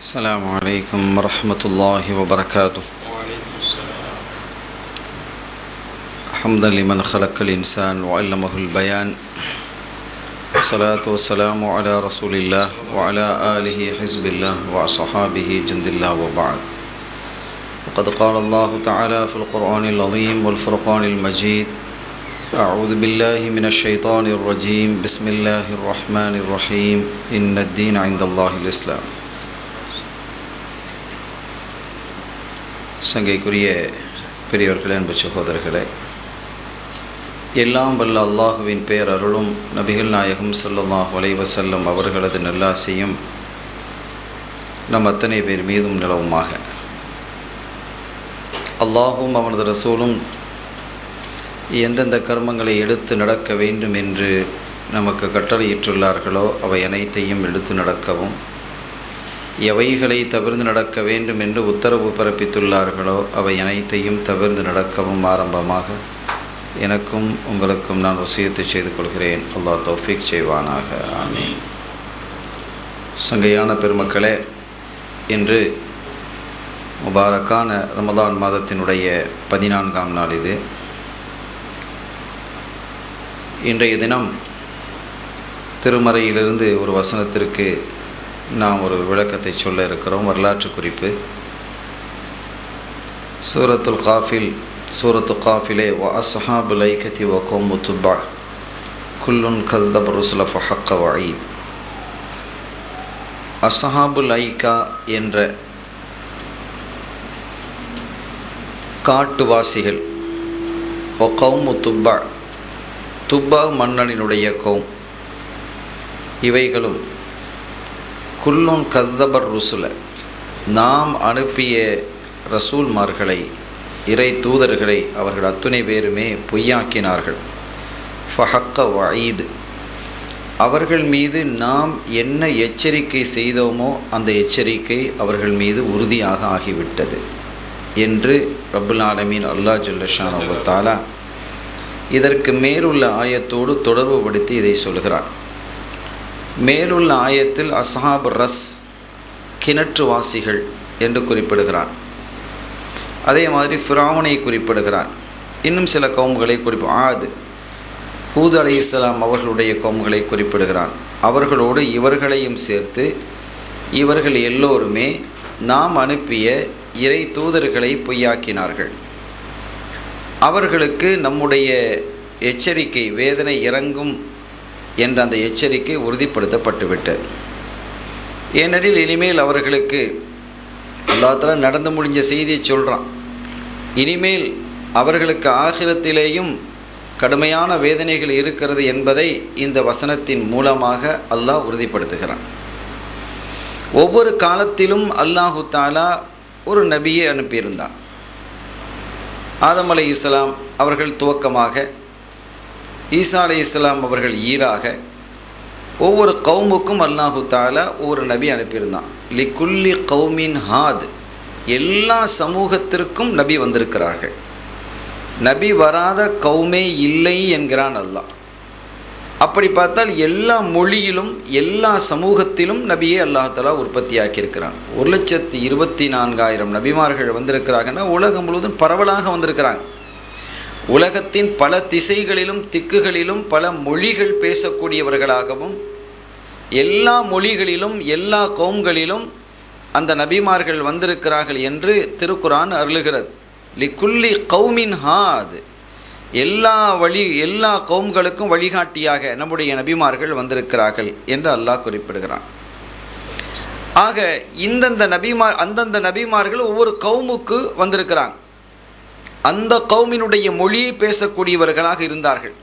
السلام عليكم ورحمة الله وبركاته. وعليكم السلام. حمدا لمن خلق الإنسان وعلمه البيان. الصلاة والسلام على رسول الله وعلى آله حزب الله وأصحابه جند الله وبعد. وقد قال الله تعالى في القرآن العظيم والفرقان المجيد: أعوذ بالله من الشيطان الرجيم. بسم الله الرحمن الرحيم. إن الدين عند الله الإسلام. சங்கைக்குரிய பெரியவர்களே, அன்பு சகோதரர்களே, எல்லாம் வல்ல அல்லாஹுவின் பேரருளும் நபிகள் நாயகம் ஸல்லல்லாஹு அலைஹி வஸல்லம் அவர்களது நல்லாசியும் நம் அத்தனை பேர் மீதும் நிலவுமாக. அல்லாஹும் அவனது ரசூலும் எந்தெந்த கர்மங்களை எடுத்து நடக்க வேண்டும் என்று நமக்கு கட்டளையிட்டுள்ளார்களோ அவை அனைத்தையும் எடுத்து நடக்கவும், எவைகளை தவிர்த்து நடக்க வேண்டும் என்று உத்தரவு பிறப்பித்துள்ளார்களோ அவை அனைத்தையும் தவிர்த்து நடக்கவும் ஆரம்பமாக எனக்கும் உங்களுக்கும் நான் வசியத்தை செய்து கொள்கிறேன். அல்லாஹ் தௌஃபீக் செய்வானாக. ஆமீன். சங்கையான பெருமக்களே, இன்று முபாரக்கான ரமதான் மாதத்தினுடைய 14ஆம் நாள். இது இன்றைய தினம் திருமறையிலிருந்து ஒரு வசனத்திற்கு நாம் ஒரு விளக்கத்தை சொல்ல இருக்கிறோம். வரலாற்று குறிப்பு. சூரத்து காஃபிலே வ அஸ்ஹாபுல் ஐக்கதி வ கௌமு துப்பா குல்லுன் கல்தப ருசுல ஃபஹக்க வஈத். அஸ்ஹாபுல் ஐக்கா என்ற காட்டுவாசிகள், வ கௌமு துப்பா, துப்பா மன்னனினுடைய கௌம், இவைகளும் குல்லுன் கதபர் ருசுல, நாம் அனுப்பிய ரசூல்மார்களை, இறை தூதர்களை அவர்கள் அத்துணை பேருமே பொய்யாக்கினார்கள். ஃபஹக்க வஈத், அவர்கள் மீது நாம் என்ன எச்சரிக்கை செய்தோமோ அந்த எச்சரிக்கை அவர்கள் மீது உறுதியாக ஆகிவிட்டது என்று ரப்புல் ஆலமீன் அல்லாஹ் ஜல்ல ஷானஹு வ தஆலா இதற்கு மேலுள்ள ஆயத்தோடு தொடர்புபடுத்தி இதை சொல்கிறார். மேலுள்ள ஆயத்தில் அஸ்ஹாப் ரஸ், கிணற்றுவாசிகள் என்று குறிப்பிடுகிறான். அதே மாதிரி ஃபிரௌனை குறிப்பிடுகிறான். இன்னும் சில கௌம்களை ஆத், ஹூத் அலைஹிஸ்ஸலாம் அவர்களுடைய கௌம்களை குறிப்பிடுகிறான். அவர்களோடு இவர்களையும் சேர்த்து இவர்கள் எல்லோருமே நாம் அனுப்பிய இறை தூதர்களை பொய்யாக்கினார்கள். அவர்களுக்கு நம்முடைய எச்சரிக்கை, வேதனை இறங்கும் என்ற அந்த எச்சரிக்கை உறுதிப்படுத்தப்பட்டுவிட்டது. ஏனெனில் இனிமேல் அவர்களுக்கு அல்லாஹ் தஆலா நடந்து முடிஞ்ச செய்தியை சொல்கிறான். இனிமேல் அவர்களுக்கு ஆகிரத்திலேயும் கடுமையான வேதனைகள் இருக்கிறது என்பதை இந்த வசனத்தின் மூலமாக அல்லாஹ் உறுதிப்படுத்துகிறான். ஒவ்வொரு காலத்திலும் அல்லாஹு தஆலா ஒரு நபியை அனுப்பியிருந்தான். ஆதம் அலைஹிஸ்ஸலாம் அவர்கள் துவக்கமாக, ஈசா அலைஹிஸ்ஸலாம் அவர்கள் ஈராக, ஒவ்வொரு கௌமுக்கும் அல்லாஹு தஆலா ஒவ்வொரு நபி அனுப்பியிருந்தான். லிகுல்லி கௌமின் ஹாத், எல்லா சமூகத்திற்கும் நபி வந்திருக்கிறார்கள். நபி வராத கௌமே இல்லை என்கிறான் அல்லாஹ். அப்படி பார்த்தால் எல்லா மொழியிலும் எல்லா சமூகத்திலும் நபியை அல்லாஹ் தஆலா உற்பத்தியாக்கியிருக்கிறான். 1,24,000 நபிமார்கள் வந்திருக்கிறாங்கன்னா உலகம் முழுவதும் பரவலாக வந்திருக்கிறாங்க. உலகத்தின் பல திசைகளிலும் திக்குகளிலும் பல மொழிகள் பேசக்கூடியவர்களாகவும், எல்லா மொழிகளிலும் எல்லா கௌம்களிலும் அந்த நபிமார்கள் வந்திருக்கிறார்கள் என்று திருக்குர்ஆன் அருளுகிறது. லிகுல்லி கௌமின் ஹாத், எல்லா கௌம்களுக்கும் வழிகாட்டியாக நம்முடைய நபிமார்கள் வந்திருக்கிறார்கள் என்று அல்லாஹ் குறிப்பிடுகிறான். ஆக அந்தந்த நபிமார்கள் ஒவ்வொரு கௌமுக்கு வந்திருக்கிறாங்க. அந்த கௌமினுடைய மொழியை பேசக்கூடியவர்களாக இருந்தார்கள்.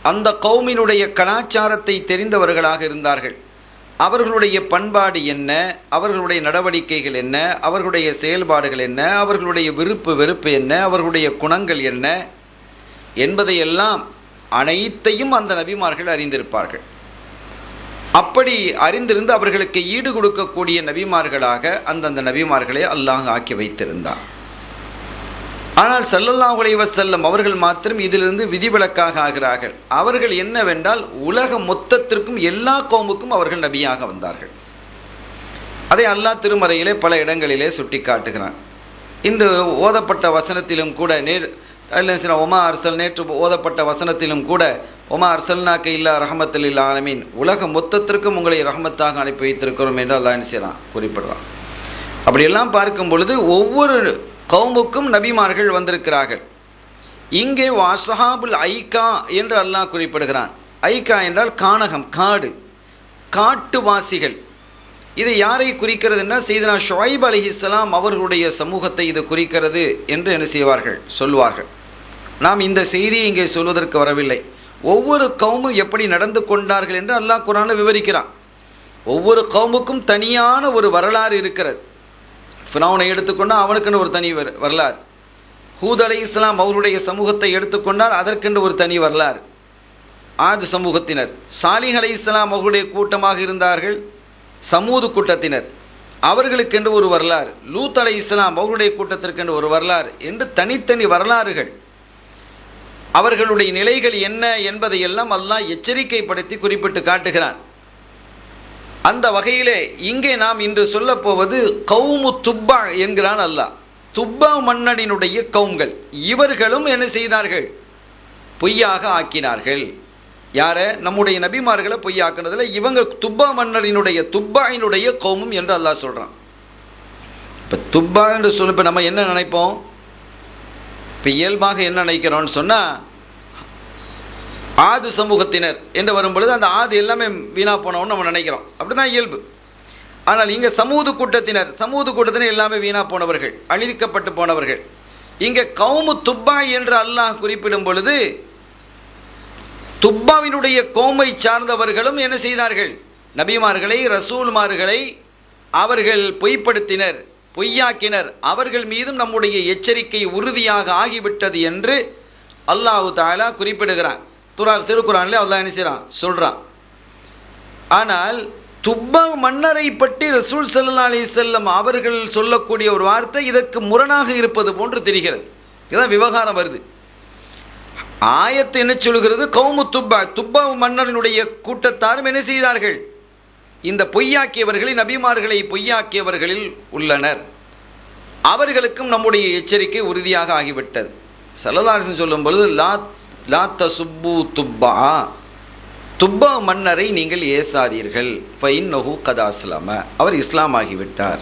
அந்த கௌமினுடைய கலாச்சாரத்தை தெரிந்தவர்களாக இருந்தார்கள். அவர்களுடைய பண்பாடு என்ன, அவர்களுடைய நடவடிக்கைகள் என்ன, அவர்களுடைய செயல்பாடுகள் என்ன, அவர்களுடைய விருப்பு வெறுப்பு என்ன, அவர்களுடைய குணங்கள் என்ன என்பதையெல்லாம் அனைத்தையும் அந்த நபிமார்கள் அறிந்திருப்பார்கள். அப்படி அறிந்திருந்து அவர்களுக்கு ஈடு கொடுக்கக்கூடிய நபிமார்களாக அந்தந்த நபிமார்களை அல்லாஹ் ஆக்கி வைத்திருந்தான். ஆனால் ஸல்லல்லாஹு அலைஹி வஸல்லம் அவர்கள் மாத்திரம் இதிலிருந்து விதிவிலக்காக ஆகிறார்கள். அவர்கள் என்னவென்றால் உலக மொத்தத்திற்கும் எல்லா கௌமுக்கும் அவர்கள் நபியாக வந்தார்கள். அதை அல்லாஹ் திருமறையிலே பல இடங்களிலே சுட்டி காட்டுகிறான். இன்று ஓதப்பட்ட வசனத்திலும் கூட ஒமா அர்சல் நேற்று ஓதப்பட்ட வசனத்திலும் கூட ஒமா அர்சல்னாக்க இல்லா ரஹமத்துல் லில் ஆலமீன், உலக மொத்தத்திற்கும் உங்களை ரஹமத்தாக அனுப்பி வைத்திருக்கிறோம் என்று அல்லாஹ் என்ன செய்கிறான், குறிப்பிடுறான். அப்படியெல்லாம் பார்க்கும் பொழுது ஒவ்வொரு கௌமுக்கும் நபிமார்கள் வந்திருக்கிறார்கள். இங்கே வாசஹாபுல் ஐக்கா என்று அல்லாஹ் குறிப்பிடுகிறான். ஐக்கா என்றால் கானகம், காடு, காட்டுவாசிகள். இது யாரை குறிக்கிறதுன்னா சையதுனா ஷுஐப் அலைஹிஸ்ஸலாம் அவர்களுடைய சமூகத்தை இது குறிக்கிறது என்று என்ன செய்வார்கள், சொல்வார்கள். நாம் இந்த செய்தியை இங்கே சொல்வதற்கு வரவில்லை. ஒவ்வொரு கௌமும் எப்படி நடந்து கொண்டார்கள் என்று அல்லாஹ் குர்ஆனில் விவரிக்கிறான். ஒவ்வொரு கௌமுக்கும் தனியான ஒரு வரலாறு இருக்கிறது. ஃபிரௌனை எடுத்துக்கொண்டால் அவனுக்கென்று ஒரு தனி வரலாறு. ஹூத் அலைஹிஸ்ஸலாம் அவருடைய சமூகத்தை எடுத்துக்கொண்டால் அதற்கென்று ஒரு தனி வரலாறு. ஆது சமூகத்தினர், சாலிஹ் அலைஹிஸ்ஸலாம் அவர்களுடைய கூட்டமாக இருந்தார்கள். சமூது கூட்டத்தினர், அவர்களுக்கென்று ஒரு வரலாறு. லூத் அலைஹிஸ்ஸலாம் அவர்களுடைய கூட்டத்திற்கென்று ஒரு வரலாறு என்று தனித்தனி வரலாறுகள். அவர்களுடைய நிலைகள் என்ன என்பதையெல்லாம் அல்லாஹ் எச்சரிக்கைப்படுத்தி குறிப்பிட்டு காட்டுகிறான். அந்த வகையிலே இங்கே நாம் இன்று சொல்லப்போவது கௌமு துப்பா என்கிறான் அல்லாஹ். துப்பா மன்னனினுடைய கௌம்கள், இவர்களும் என்ன செய்தார்கள், பொய்யாக ஆக்கினார்கள். யாரை, நம்முடைய நபிமார்களை பொய்யாக்குனதில் இவங்க துப்பா மன்னரினுடைய துப்பாயினுடைய கௌமும் என்று அல்லாஹ் சொல்கிறான். இப்போ துப்பா என்று சொல்ல இப்போ நம்ம என்ன நினைப்போம், இப்போ இயல்பாக என்ன நினைக்கிறோன்னு சொன்னால் ஆது சமூகத்தினர் என்று வரும்பொழுது அந்த ஆது எல்லாமே வீணா போனோன்னு நம்ம நினைக்கிறோம். அப்படி தான் இயல்பு. ஆனால் இங்கே சமூது கூட்டத்தினர் எல்லாமே வீணா போனவர்கள், அழிக்கப்பட்டு போனவர்கள். இங்கே கௌமு துப்பா என்று அல்லாஹ் குறிப்பிடும் பொழுது துப்பாவினுடைய கௌமை சார்ந்தவர்களும் என்ன செய்தார்கள், நபிமார்களை ரசூல்மார்களை அவர்கள் பொய்ப்படுத்தினர், பொய்யாக்கினர். அவர்கள் மீதும் நம்முடைய எச்சரிக்கை உறுதியாக ஆகிவிட்டது என்று அல்லாஹு தஆலா குறிப்பிடுகிறான். திருக்குர்ஆனில் அல்லாஹ் என்ன செய்கிறான், சொல்கிறான். ஆனால் துப்பா மன்னரை பற்றி ரசூல் ஸல்லல்லாஹு அலைஹி வஸல்லம் அவர்கள் சொல்லக்கூடிய ஒரு வார்த்தை இதற்கு முரணாக இருப்பது போன்று தெரிகிறது. இதுதான் விவகாரம் வருது. ஆயத்து என்ன சொல்கிறது, கௌமு துப்பா மன்னரினுடைய கூட்டத்தாரும் என்ன செய்தார்கள், இந்த பொய்யாக்கியவர்களை, நபிமார்களை பொய்யாக்கியவர்களில் உள்ளனர். அவர்களுக்கும் நம்முடைய எச்சரிக்கை உறுதியாக ஆகிவிட்டது. ஸல்லல்லாஹு அலைஹி வஸல்லம் சொல்லும் பொழுது லா தசுப்பு துப்பா மன்னரை நீங்கள் ஏசாதீர்கள், ஃபைன்னஹு கத் அஸ்லம, அவர் இஸ்லாம் ஆகிவிட்டார்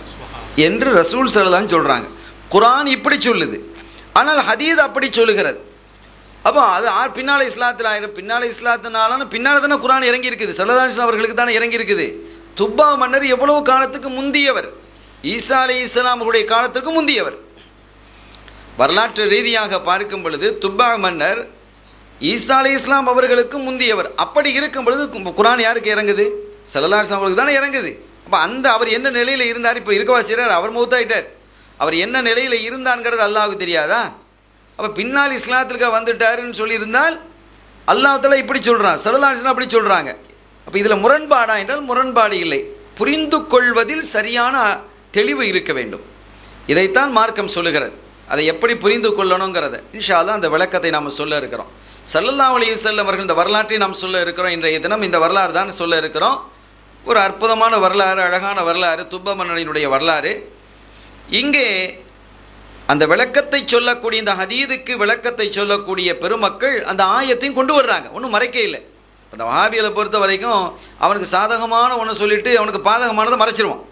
என்று ரசூல் ஸல்லல்லாஹு சொல்கிறாங்க. குர்ஆன் இப்படி சொல்லுது, ஆனால் ஹதீஸ் அப்படி சொல்லுகிறது. அப்போ அது பின்னால் இஸ்லாத்தில் ஆயிரம், பின்னால் இஸ்லாத்தினாலும் பின்னால் தானே குர்ஆன் இறங்கி இருக்குது, ஸல்லல்லாஹு அலைஹி வஸல்லம் அவர்களுக்கு தானே இறங்கி இருக்குது. துப்பா மன்னர் எவ்வளவு காலத்துக்கு முந்தியவர், ஈசா அலைஹிஸ்ஸலாம் அவருடைய காலத்திற்கு முந்தியவர். வரலாற்று ரீதியாக பார்க்கும் பொழுது துப்பா மன்னர் ஈசா அலைஹிஸ்ஸலாம் அவர்களுக்கு முந்தியவர். அப்படி இருக்கும் பொழுது குர்ஆன் யாருக்கு இறங்குது, ஸல்லல்லாஹு அலைஹி வஸல்லம் அவர்களுக்கு தானே இறங்குது. அப்போ அவர் என்ன நிலையில் இருந்தார், இப்போ இருக்கவா செய்கிறார், அவர் மௌத்தாயிட்டார், அவர் என்ன நிலையில் இருந்தாங்கிறது அல்லாஹ்வுக்கு தெரியாதா? அப்போ பின்னால் இஸ்லாத்திற்கு வந்துட்டாருன்னு சொல்லியிருந்தால் அல்லாஹ் தஆலா இப்படி சொல்கிறான், ஸல்லல்லாஹு அலைஹி வஸல்லம் அப்படி சொல்கிறாங்க. அப்போ இதில் முரண்பாடா என்றால் முரண்பாடு இல்லை. புரிந்து கொள்வதில் சரியான தெளிவு இருக்க வேண்டும். இதைத்தான் மார்க்கம் சொல்லுகிறது. அதை எப்படி புரிந்து கொள்ளணுங்கிறத இன்ஷா அல்லாஹ் அந்த விளக்கத்தை நாம் சொல்ல இருக்கிறோம். ஸல்லல்லாஹு அலைஹி வஸல்லம் அவர்கள் இந்த வரலாற்றை நாம் சொல்ல இருக்கிறோம். இன்றைய தினம் இந்த வரலாறு தான் சொல்ல இருக்கிறோம். ஒரு அற்புதமான வரலாறு, அழகான வரலாறு, துப்பா மன்னனினுடைய வரலாறு. இங்கே அந்த விளக்கத்தை சொல்லக்கூடிய, இந்த ஹதீதுக்கு விளக்கத்தை சொல்லக்கூடிய பெருமக்கள் அந்த ஆயத்தையும் கொண்டு வர்றாங்க, ஒன்றும் மறைக்க இல்லை. அந்த வஹாபிகளை பொறுத்த வரைக்கும் அவனுக்கு சாதகமான ஒன்று சொல்லிவிட்டு அவனுக்கு பாதகமானதை மறைச்சிருவான்.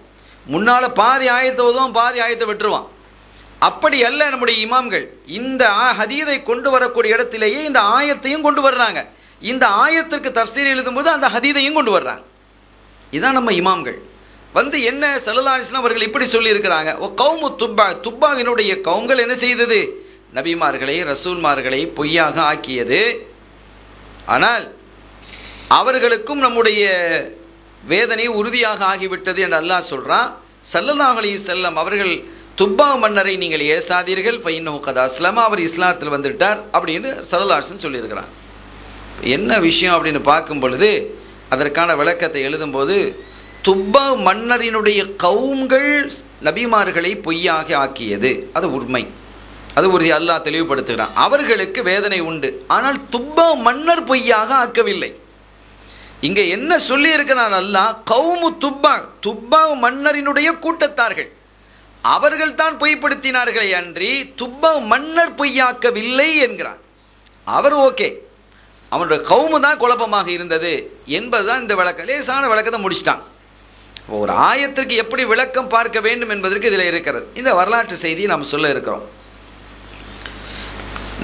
முன்னால் பாதி ஆயத்தை ஓதுவான், பாதி ஆயத்தை விட்டுருவான். அப்படி அல்ல நம்முடைய இமாம்கள். இந்த ஹதீதை கொண்டு வரக்கூடிய இடத்திலேயே இந்த ஆயத்தையும் கொண்டு வர்றாங்க. இந்த ஆயத்திற்கு தஃப்சீர் எழுதும்போது அந்த ஹதீதையும் கொண்டு வர்றாங்க. இதுதான் நம்ம இமாம்கள். என்ன ஸல்லல்லாஹு அலைஹி வஸல்லம் அவர்கள் இப்படி சொல்லியிருக்கிறாங்க, ஓ கௌமு துப்பாவினுடைய கௌம்கள் என்ன செய்தது, நபிமார்களை ரசூல்மார்களை பொய்யாக ஆக்கியது. ஆனால் அவர்களுக்கும் நம்முடைய வேதனை உறுதியாக ஆகிவிட்டது என்று அல்லாஹ் சொல்கிறான். ஸல்லல்லாஹு அலைஹி வஸல்லம் அவர்கள் துப்பா மன்னரை நீங்கள் ஏசாதீர்கள், ஃபைன்னஹு கத் அஸ்லம, அவர் இஸ்லாத்தில் வந்துட்டார் அப்படின்னு ஸல்லல்லாஹு அலைஹி வஸல்லம் சொல்லியிருக்கிறான். என்ன விஷயம் அப்படின்னு பார்க்கும் பொழுது அதற்கான விளக்கத்தை எழுதும்போது துப்பா மன்னரினுடைய கவும்கள் நபிமார்களை பொய்யாக ஆக்கியது, அது உண்மை, அது உறுதி. அல்லாஹ் தெளிவுபடுத்துகிறான். அவர்களுக்கு வேதனை உண்டு, ஆனால் துப்பா மன்னர் பொய்யாக ஆக்கவில்லை. இங்கே என்ன சொல்லி இருக்கிறான் அல்லாஹ்? கௌமு துப்பா, துப்பா மன்னரினுடைய கூட்டத்தார்கள், அவர்கள் தான் பொய்ப்படுத்தினார்களே அன்றி துப்பா மன்னர் பொய்யாக்கவில்லை என்கிறான். அவர் ஓகே, அவனுடைய கௌமு தான் குழப்பமாக இருந்தது என்பதுதான் இந்த விளக்கம். லேசான விளக்கத்தை முடிச்சிட்டான். ஒரு ஆயத்திற்கு எப்படி விளக்கம் பார்க்க வேண்டும் என்பதற்கு இதில் இருக்கிறது. இந்த வரலாற்று செய்தியை நாம் சொல்ல இருக்கிறோம்.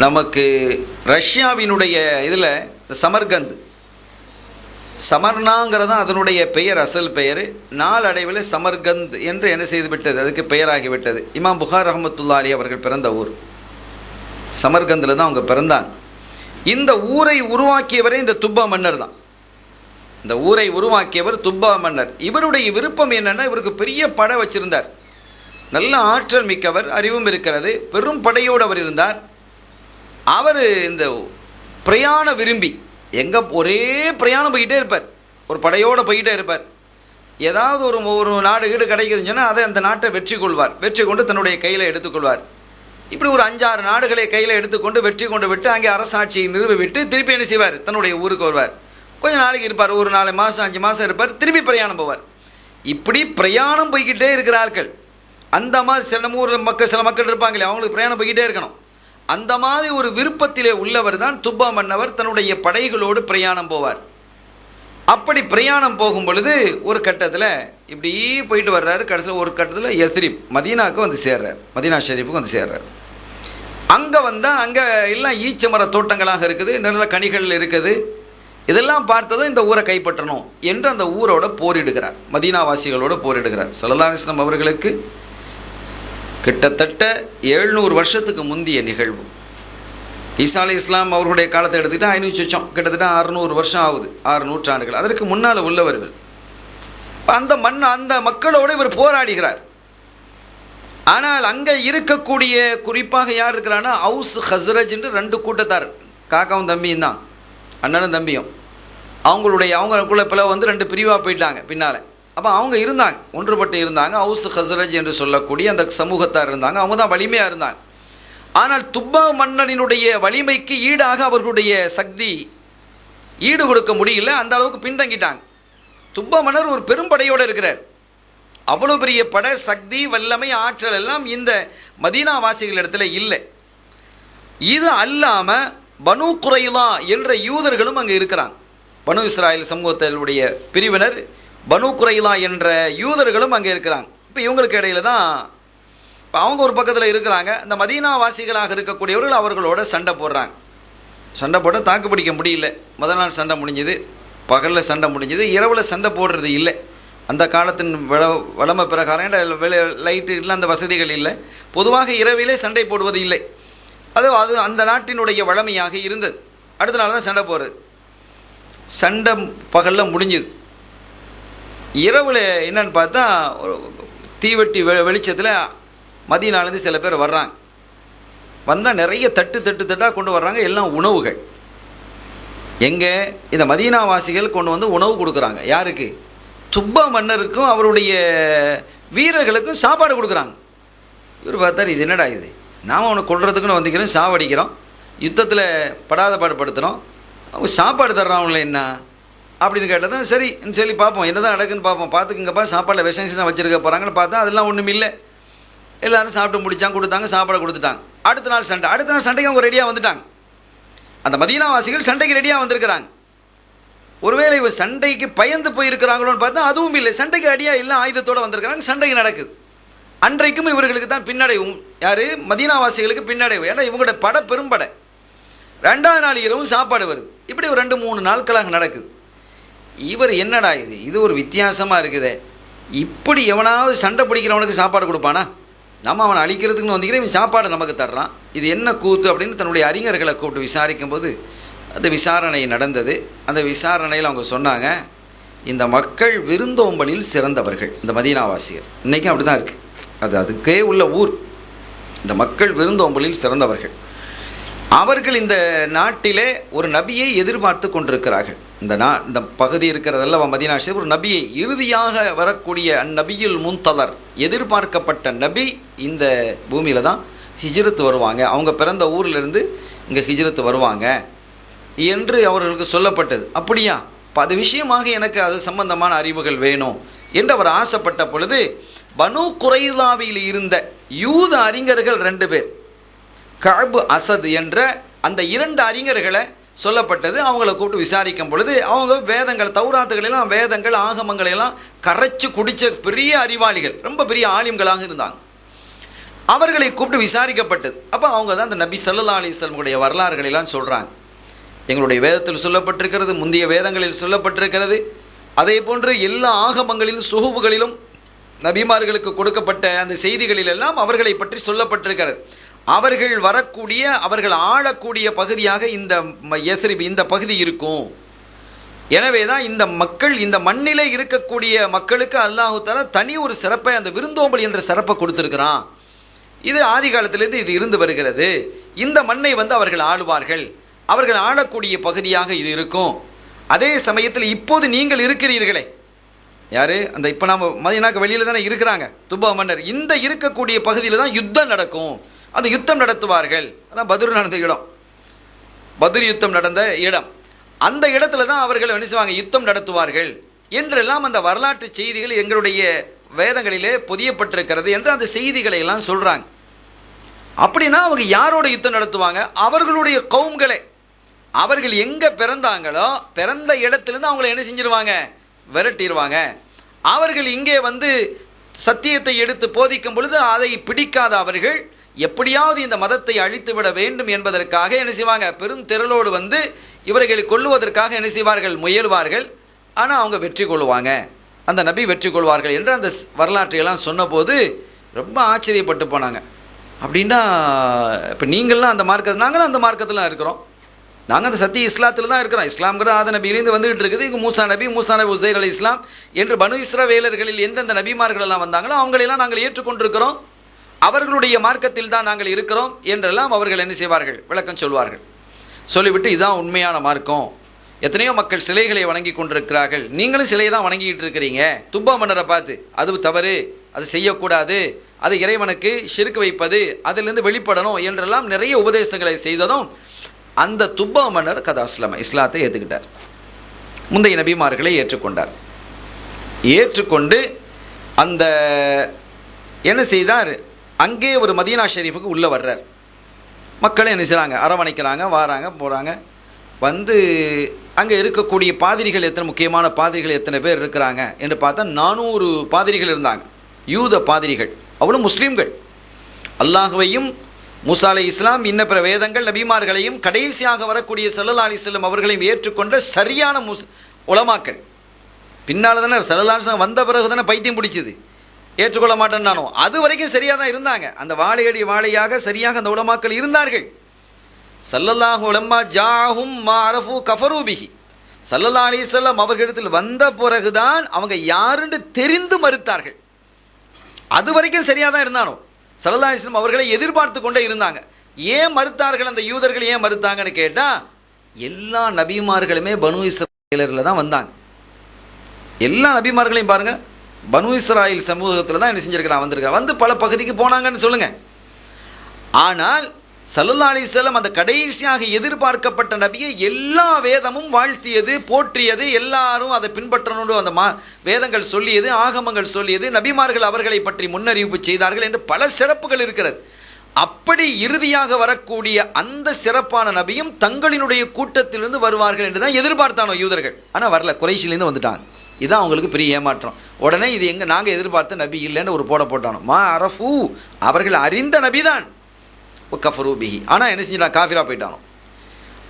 நமக்கு ரஷ்யாவினுடைய இதில் சமர்கந்த், சமர்னாங்கிறதான் அதனுடைய பெயர், அசல் பெயர். நாளடைவில் சமர்கந்த் என்று என்ன செய்து விட்டது, அதுக்கு பெயராகிவிட்டது. இமாம் புகார் ரஹ்மத்துல்லாஹி அலைஹி அவர்கள் பிறந்த ஊர் சமர்கந்தில் தான் அவங்க பிறந்தாங்க. இந்த ஊரை உருவாக்கியவரே இந்த துப்பா மன்னர் தான். இந்த ஊரை உருவாக்கியவர் துப்பா மன்னர். இவருடைய விருப்பம் என்னென்னா, இவருக்கு பெரிய படை வச்சிருந்தார், நல்ல ஆற்றல் மிக்கவர், அறிவும் இருக்கிறது, பெரும் படையோடு அவர் இருந்தார். அவர் இந்த பிரயாண விரும்பி எங்கே ஒரே பிரயாணம் போய்கிட்டே இருப்பார், ஒரு படையோடு போய்கிட்டே இருப்பார். ஏதாவது ஒரு நாடு வீடு கிடைக்குதுன்னு சொன்னால் அதை அந்த நாட்டை வெற்றி கொள்வார், வெற்றி கொண்டு தன்னுடைய கையில் எடுத்துக்கொள்வார். இப்படி ஒரு 5-6 நாடுகளை கையில் எடுத்துக்கொண்டு வெற்றி கொண்டு விட்டு அங்கே அரசாட்சியை நிறுவி விட்டு திருப்பி என்ன செய்வார், தன்னுடைய ஊருக்கு வருவார். கொஞ்சம் நாளைக்கு இருப்பார், ஒரு 4 மாதம் 5 மாதம் இருப்பார், திருப்பி பிரயாணம் போவார். இப்படி பிரயாணம் போய்கிட்டே இருக்கிறார்கள். அந்த மாதிரி சில ஊர் மக்கள், சில மக்கள் இருப்பாங்களே, அவங்களுக்கு பிரயாணம் போய்கிட்டே இருக்கணும். அந்த மாதிரி ஒரு விருப்பத்திலே உள்ளவர் தான் துப்பா மன்னவர். தன்னுடைய படைகளோடு பிரயாணம் போவார். அப்படி பிரயாணம் போகும் பொழுது ஒரு கட்டத்தில் இப்படி போயிட்டு வர்றாரு. கடைசியில் ஒரு கட்டத்தில் யஸ்ரிப், மதீனாவுக்கு வந்து சேர்றார், மதீனா ஷெரீஃபுக்கு வந்து சேர்றார். அங்கே வந்தால் அங்கே எல்லாம் ஈச்ச மர தோட்டங்களாக இருக்குது, நல்ல கனிகள் இருக்குது. இதெல்லாம் பார்த்ததும் இந்த ஊரை கைப்பற்றணும் என்று அந்த ஊரோட போரிடுகிறார், மதீனாவாசிகளோடு போரிடுகிறார். ஸல்லல்லாஹு அலைஹி வஸல்லம் அவர்களுக்கு கிட்டத்தட்ட 700 வருஷத்துக்கு முந்திய நிகழ்வு. ஈசா அலை இஸ்லாம் அவர்களுடைய காலத்தை எடுத்துக்கிட்டால் 500 சொச்சம், கிட்டத்தட்ட 600 வருஷம் ஆகுது, 6 நூற்றாண்டுகள். அதற்கு முன்னால் உள்ளவர்கள். அந்த மக்களோடு இவர் போராடுகிறார். ஆனால் அங்கே இருக்கக்கூடிய குறிப்பாக யார் இருக்கிறான்னா, அவுஸ் ஹஸ்ரஜ் என்று 2 கூட்டத்தார், காக்காவும் தம்பியும் தான், அண்ணனும் தம்பியும். அவங்களுக்குள்ள பிளவு வந்து 2 பிரிவாக போயிட்டாங்க பின்னால். அப்போ அவங்க இருந்தாங்க, ஒன்றுபட்டு இருந்தாங்க. அவுஸ் ஹஸ்ரஜ் என்று சொல்லக்கூடிய அந்த சமூகத்தார் இருந்தாங்க, அவங்க தான் வலிமையாக இருந்தாங்க. ஆனால் துப்பா மன்னனினுடைய வலிமைக்கு ஈடாக அவர்களுடைய சக்தி ஈடு கொடுக்க முடியல, அந்த அளவுக்கு பின்தங்கிட்டாங்க. துப்பா மன்னர் ஒரு பெரும்படையோடு இருக்கிறார். அவ்வளோ பெரிய படை, சக்தி, வல்லமை, ஆற்றல் எல்லாம் இந்த மதீனா வாசிகள் இடத்துல இல்லை. இது அல்லாமல் பனு குரைலா என்ற யூதர்களும் அங்கே இருக்கிறாங்க. பனு இஸ்ராயல் சமூகத்தினுடைய பிரிவினர் பனு குரைலா என்ற யூதர்களும் அங்கே இருக்கிறாங்க. இப்போ இவங்களுக்கு இடையில தான் இப்போ அவங்க ஒரு பக்கத்தில் இருக்கிறாங்க. இந்த மதீனா வாசிகளாக இருக்கக்கூடியவர்கள் அவர்களோட சண்டை போடுறாங்க. சண்டை போட தாக்கு பிடிக்க முடியல. முதல் நாள் சண்டை முடிஞ்சுது, பகலில் சண்டை முடிஞ்சுது, இரவில் சண்டை போடுறது இல்லை. அந்த காலத்தின் வளமை பிரகாரம் லைட்டு இல்லை, அந்த வசதிகள் இல்லை. பொதுவாக இரவிலே சண்டை போடுவது இல்லை. அது அந்த நாட்டினுடைய வழமையாக இருந்தது. அடுத்த நாள் தான் சண்டை போடுறது. சண்டை பகலில் முடிஞ்சுது. இரவில் என்னன்னு பார்த்தா ஒரு தீவெட்டி வெளிச்சத்தில் மதீனாலேருந்து சில பேர் வர்றாங்க. வந்தால் நிறைய தட்டாக கொண்டு வர்றாங்க, எல்லாம் உணவுகள். எங்கே இந்த மதீனாவாசிகள் கொண்டு வந்து உணவு கொடுக்குறாங்க. யாருக்கு? துப்பா மன்னருக்கும் அவருடைய வீரர்களுக்கும் சாப்பாடு கொடுக்குறாங்க. இவர் பார்த்தார், இது என்னடா இது, நாம் அவனை கொள்றதுக்குன்னு வந்துக்கிறோம், சாவடிக்கிறோம், யுத்தத்தில் படாத பாடுபடுத்துகிறோம், அவங்க சாப்பாடு தர்றவங்கள என்ன அப்படின்னு கேட்டதான் சரின்னு சொல்லி பார்ப்போம், என்ன தான் நடக்குன்னு பார்ப்போம், பார்த்துக்குங்கப்பா, சாப்பாடில் விஷம் வச்சுருக்க போகிறாங்கன்னு பார்த்தா அதெல்லாம் ஒன்றும் இல்லை. எல்லோரும் சாப்பிட்டு முடித்தாங்க, கொடுத்தாங்க, சாப்பாடை கொடுத்துட்டாங்க. அடுத்த நாள் சண்டைக்கு அவங்க ரெடியாக வந்துட்டாங்க. அந்த மதீனாவாசிகள் சண்டைக்கு ரெடியாக வந்திருக்கிறாங்க. ஒருவேளை இவர் சண்டைக்கு பயந்து போயிருக்கிறாங்களோன்னு பார்த்தா அதுவும் இல்லை. சண்டைக்கு ரெடியாக எல்லாம் ஆயுதத்தோடு வந்திருக்கிறாங்க, சண்டைக்கு நடக்குது. அன்றைக்கும் இவர்களுக்கு தான் பின்னடைவும். யார்? மதீனாவாசிகளுக்கு பின்னடைவு. ஏன்னா இவங்களுடைய படை பெரும்படை. 2வது நாள் இரவும் சாப்பாடு வருது. இப்படி ஒரு 2-3 நாட்களாக நடக்குது. இவர் என்னடா இது ஒரு வித்தியாசமாக இருக்குதே, இப்படி எவனாவது சண்டை பிடிக்கிறவனுக்கு சாப்பாடு கொடுப்பானா? நம்ம அவனை அழிக்கிறதுக்குன்னு வந்திக்கிறேன், இவன் சாப்பாடு நமக்கு தர்றான், இது என்ன கூத்து அப்படின்னு தன்னுடைய அறிஞர்களை கூப்பிட்டு விசாரிக்கும்போது அந்த விசாரணை நடந்தது. அந்த விசாரணையில் அவங்க சொன்னாங்க, இந்த மக்கள் விருந்தோம்பலில் சிறந்தவர்கள், இந்த மதீனாவாசியர். இன்றைக்கும் அப்படி தான் இருக்குது. அதுக்கே உள்ள ஊர். இந்த மக்கள் விருந்தோம்பலில் சிறந்தவர்கள். அவர்கள் இந்த நாட்டிலே ஒரு நபியை எதிர்பார்த்து கொண்டிருக்கிறார்கள். இந்த பகுதி இருக்கிறதெல்லாம் மதீனா ஷெரீஃப் ஒரு நபியை, இறுதியாக வரக்கூடிய அந்நபியுல் முன்ததர், எதிர்பார்க்கப்பட்ட நபி இந்த பூமியில் தான் ஹிஜ்ரத் வருவாங்க, அவங்க பிறந்த ஊரிலிருந்து இங்கே ஹிஜ்ரத் வருவாங்க என்று அவர்களுக்கு சொல்லப்பட்டது. அப்படியா? அது விஷயமாக எனக்கு அது சம்பந்தமான அறிவுகள் வேணும் என்று அவர் ஆசைப்பட்ட பொழுது, பனு குறைலாவில் இருந்த யூத அறிஞர்கள் 2 பேர், கஅப், அசத் என்ற அந்த 2 அறிஞர்களை சொல்லப்பட்டது. அவங்கள கூப்பிட்டு விசாரிக்கும் பொழுது அவங்க வேதங்கள், தௌராத்துகளெல்லாம், வேதங்கள், ஆகமங்களெல்லாம் கரைச்சி குடித்த பெரிய அறிவாளிகள், ரொம்ப பெரிய ஆலிம்களாக இருந்தாங்க. அவர்களை கூப்பிட்டு விசாரிக்கப்பட்டது. அப்போ அவங்க தான் அந்த நபி ஸல்லல்லாஹு அலைஹி வஸல்லம் வரலாறுகளெல்லாம் சொல்கிறாங்க. எங்களுடைய வேதத்தில் சொல்லப்பட்டிருக்கிறது, முந்தைய வேதங்களில் சொல்லப்பட்டிருக்கிறது, அதே போன்று எல்லா ஆகமங்களிலும் சுஹுஃபுகளிலும் நபிமார்களுக்கு கொடுக்கப்பட்ட அந்த செய்திகளிலெல்லாம் அவர்களை பற்றி சொல்லப்பட்டிருக்கிறது. அவர்கள் வரக்கூடிய, அவர்கள் ஆளக்கூடிய பகுதியாக இந்த யஸ்ரிப், இந்த பகுதி இருக்கும். எனவே தான் இந்த மக்கள், இந்த மண்ணிலே இருக்கக்கூடிய மக்களுக்கு அல்லாஹு தஆலா தனி ஒரு சிறப்பை, அந்த விருந்தோம்பல் என்ற சிறப்பை கொடுத்துருக்கிறான். இது ஆதி காலத்திலிருந்து இது இருந்து வருகிறது. இந்த மண்ணை அவர்கள் ஆளுவார்கள், அவர்கள் ஆளக்கூடிய பகுதியாக இது இருக்கும். அதே சமயத்தில் இப்போது நீங்கள் இருக்கிறீர்களே, யார் அந்த இப்போ நம்ம மதீனாக்கு வெளியில் தானே இருக்கிறாங்க துபா மன்னர், இந்த இருக்கக்கூடிய பகுதியில் தான் யுத்தம் நடக்கும். அந்த யுத்தம் நடத்துவார்கள். அதான் பத்ர் நடந்த இடம், பத்ர் யுத்தம் நடந்த இடம். அந்த இடத்துல தான் அவர்கள் என்ன செய்வாங்க, யுத்தம் நடத்துவார்கள் என்றெல்லாம் அந்த வரலாற்று செய்திகள் எங்களுடைய வேதங்களிலே பொதியப்பட்டிருக்கிறது என்று அந்த செய்திகளை எல்லாம் சொல்கிறாங்க. அப்படின்னா அவங்க யாரோட யுத்தம் நடத்துவாங்க? அவர்களுடைய கவும்களே, அவர்கள் எங்கே பிறந்தாங்களோ பிறந்த இடத்துலேருந்து அவங்கள என்ன செஞ்சிருவாங்க, விரட்டிடுவாங்க. அவர்கள் இங்கே சத்தியத்தை எடுத்து போதிக்கும் பொழுது அதை பிடிக்காத அவர்கள் எப்படியாவது இந்த மதத்தை அழித்து விட வேண்டும் என்பதற்காக என்ன செய்வாங்க, பெருந்திரளோடு இவர்களை கொல்லுவதற்காக என்ன செய்வார்கள், முயல்வார்கள். ஆனால் அவங்க வெற்றி கொள்வாங்க, அந்த நபி வெற்றி கொள்வார்கள் என்று அந்த வரலாற்றையெல்லாம் சொன்னபோது ரொம்ப ஆச்சரியப்பட்டு போனாங்க. அப்படின்னா இப்போ நீங்கள்லாம் அந்த மார்க்கத்தில், நாங்களும் அந்த மார்க்கத்தில் இருக்கிறோம், நாங்கள் அந்த சத்திய இஸ்லாத்தில் தான் இருக்கிறோம். இஸ்லாம்ங்கிற ஆத நபியிலேருந்து வந்துகிட்டு இருக்குது. இங்கே மூசா நபி உசைர் அலி இஸ்லாம் என்று பனு இஸ்ரவேலர்களில் எந்தெந்த நபிமார்கள் எல்லாம் வந்தாங்களோ அவங்களெல்லாம் நாங்கள் ஏற்றுக்கொண்டிருக்கிறோம், அவர்களுடைய மார்க்கத்தில் தான் நாங்கள் இருக்கிறோம் என்றெல்லாம் அவர்கள் என்ன செய்வார்கள், விளக்கம் சொல்வார்கள். சொல்லிவிட்டு இதுதான் உண்மையான மார்க்கம், எத்தனையோ மக்கள் சிலைகளை வணங்கி கொண்டிருக்கிறார்கள், நீங்களும் சிலையை தான் வணங்கிட்டு இருக்கிறீங்க, துப்பா மன்னரை பார்த்து அது தவறு, அது செய்யக்கூடாது, அது இறைவனுக்கு ஷிர்க் வைப்பது, அதிலிருந்து வெளிப்படணும் என்றெல்லாம் நிறைய உபதேசங்களை செய்ததும் அந்த துப்பா மன்னர் கதாஸ்லம இஸ்லாத்தை ஏற்றுக்கிட்டார், முந்தைய நபிமார்களை ஏற்றுக்கொண்டார். ஏற்றுக்கொண்டு அந்த என்ன செய்தார், அங்கே ஒரு மதீனா ஷெரீஃபுக்கு உள்ளே வர்றார். மக்களை என்ன செய்கிறாங்க, அரவணைக்கிறாங்க, வாராங்க போகிறாங்க. அங்கே இருக்கக்கூடிய பாதிரிகள் எத்தனை, முக்கியமான பாதிரிகள் எத்தனை பேர் இருக்கிறாங்க என்று பார்த்தா 400 பாதிரிகள் இருந்தாங்க, யூத பாதிரிகள், அவ்வளோ முஸ்லீம்கள். அல்லாஹுவையும் மூசா அலை இஸ்லாம் இன்ன பிற வேதங்கள் நபிமார்களையும் கடைசியாக வரக்கூடிய ஸல்லல்லாஹு அலைஹி வஸல்லம் அவர்களையும் ஏற்றுக்கொண்ட சரியான உலமாக்கள். பின்னால் தானே ஸல்லல்லாஹு அலைஹி வஸல்லம் வந்த பிறகு தானே பைத்தியம் பிடிச்சிது, ஏற்றுக்கொள்ள மாட்டேன்னு நானும். அது வரைக்கும் சரியாக தான் இருந்தாங்க, அந்த வாழையடி வாழையாக சரியாக அந்த உலமாக்கள் இருந்தார்கள். ஸல்லல்லாஹு உலமா ஜாஹும் மாரஃபு கஃபரு பிஹி, ஸல்லல்லாஹு அலைஹி வஸல்லம் அவர்களிடத்தில் வந்த பிறகுதான் அவங்க யாருன்னு தெரிந்து மறுத்தார்கள். அது வரைக்கும் சரியாக தான் இருந்தானோ, ஸல்லல்லாஹு அலைஹி வஸல்லம் அவர்களை எதிர்பார்த்து கொண்டே இருந்தாங்க. ஏன் மறுத்தார்கள் அந்த யூதர்கள், ஏன் மறுத்தாங்கன்னு கேட்டால் எல்லா நபிமார்களுமே பனு இஸ்ராயேலரில் தான் வந்தாங்க. எல்லா நபிமார்களையும் பாருங்கள் பனு இஸ்ராயேல் சமூகத்தில் தான் என்ன செஞ்சிருக்கிறான், வந்திருக்கிறான். பல பகுதிக்கு போனாங்கன்னு சொல்லுங்கள். ஆனால் ஸல்லல்லாஹு அலைஹி வஸல்லம் அந்த கடைசியாக எதிர்பார்க்கப்பட்ட நபியை எல்லா வேதமும் வாழ்த்தியது, போற்றியது, எல்லாரும் அதை பின்பற்றணும், அந்த வேதங்கள் சொல்லியது, ஆகமங்கள் சொல்லியது, நபிமார்கள் அவர்களை பற்றி முன்னறிவிப்பு செய்தார்கள் என்று பல சிறப்புகள் இருக்கிறது. அப்படி இறுதியாக வரக்கூடிய அந்த சிறப்பான நபியும் தங்களினுடைய கூட்டத்திலிருந்து வருவார்கள் என்று தான் எதிர்பார்த்தானோ யூதர்கள். ஆனால் வரல, குறைஷிலேருந்து வந்துட்டாங்க. இதுதான் அவங்களுக்கு பெரிய ஏமாற்றம். உடனே இது எங்கே நாங்கள் எதிர்பார்த்த நபி இல்லைன்னு ஒரு போட்டானோ. மா அரஃபு, அவர்கள் அறிந்த நபிதான், கஃபரு பிஹி, ஆனால் என்ன செஞ்சிட்டான், காஃபிரா போயிட்டானோ.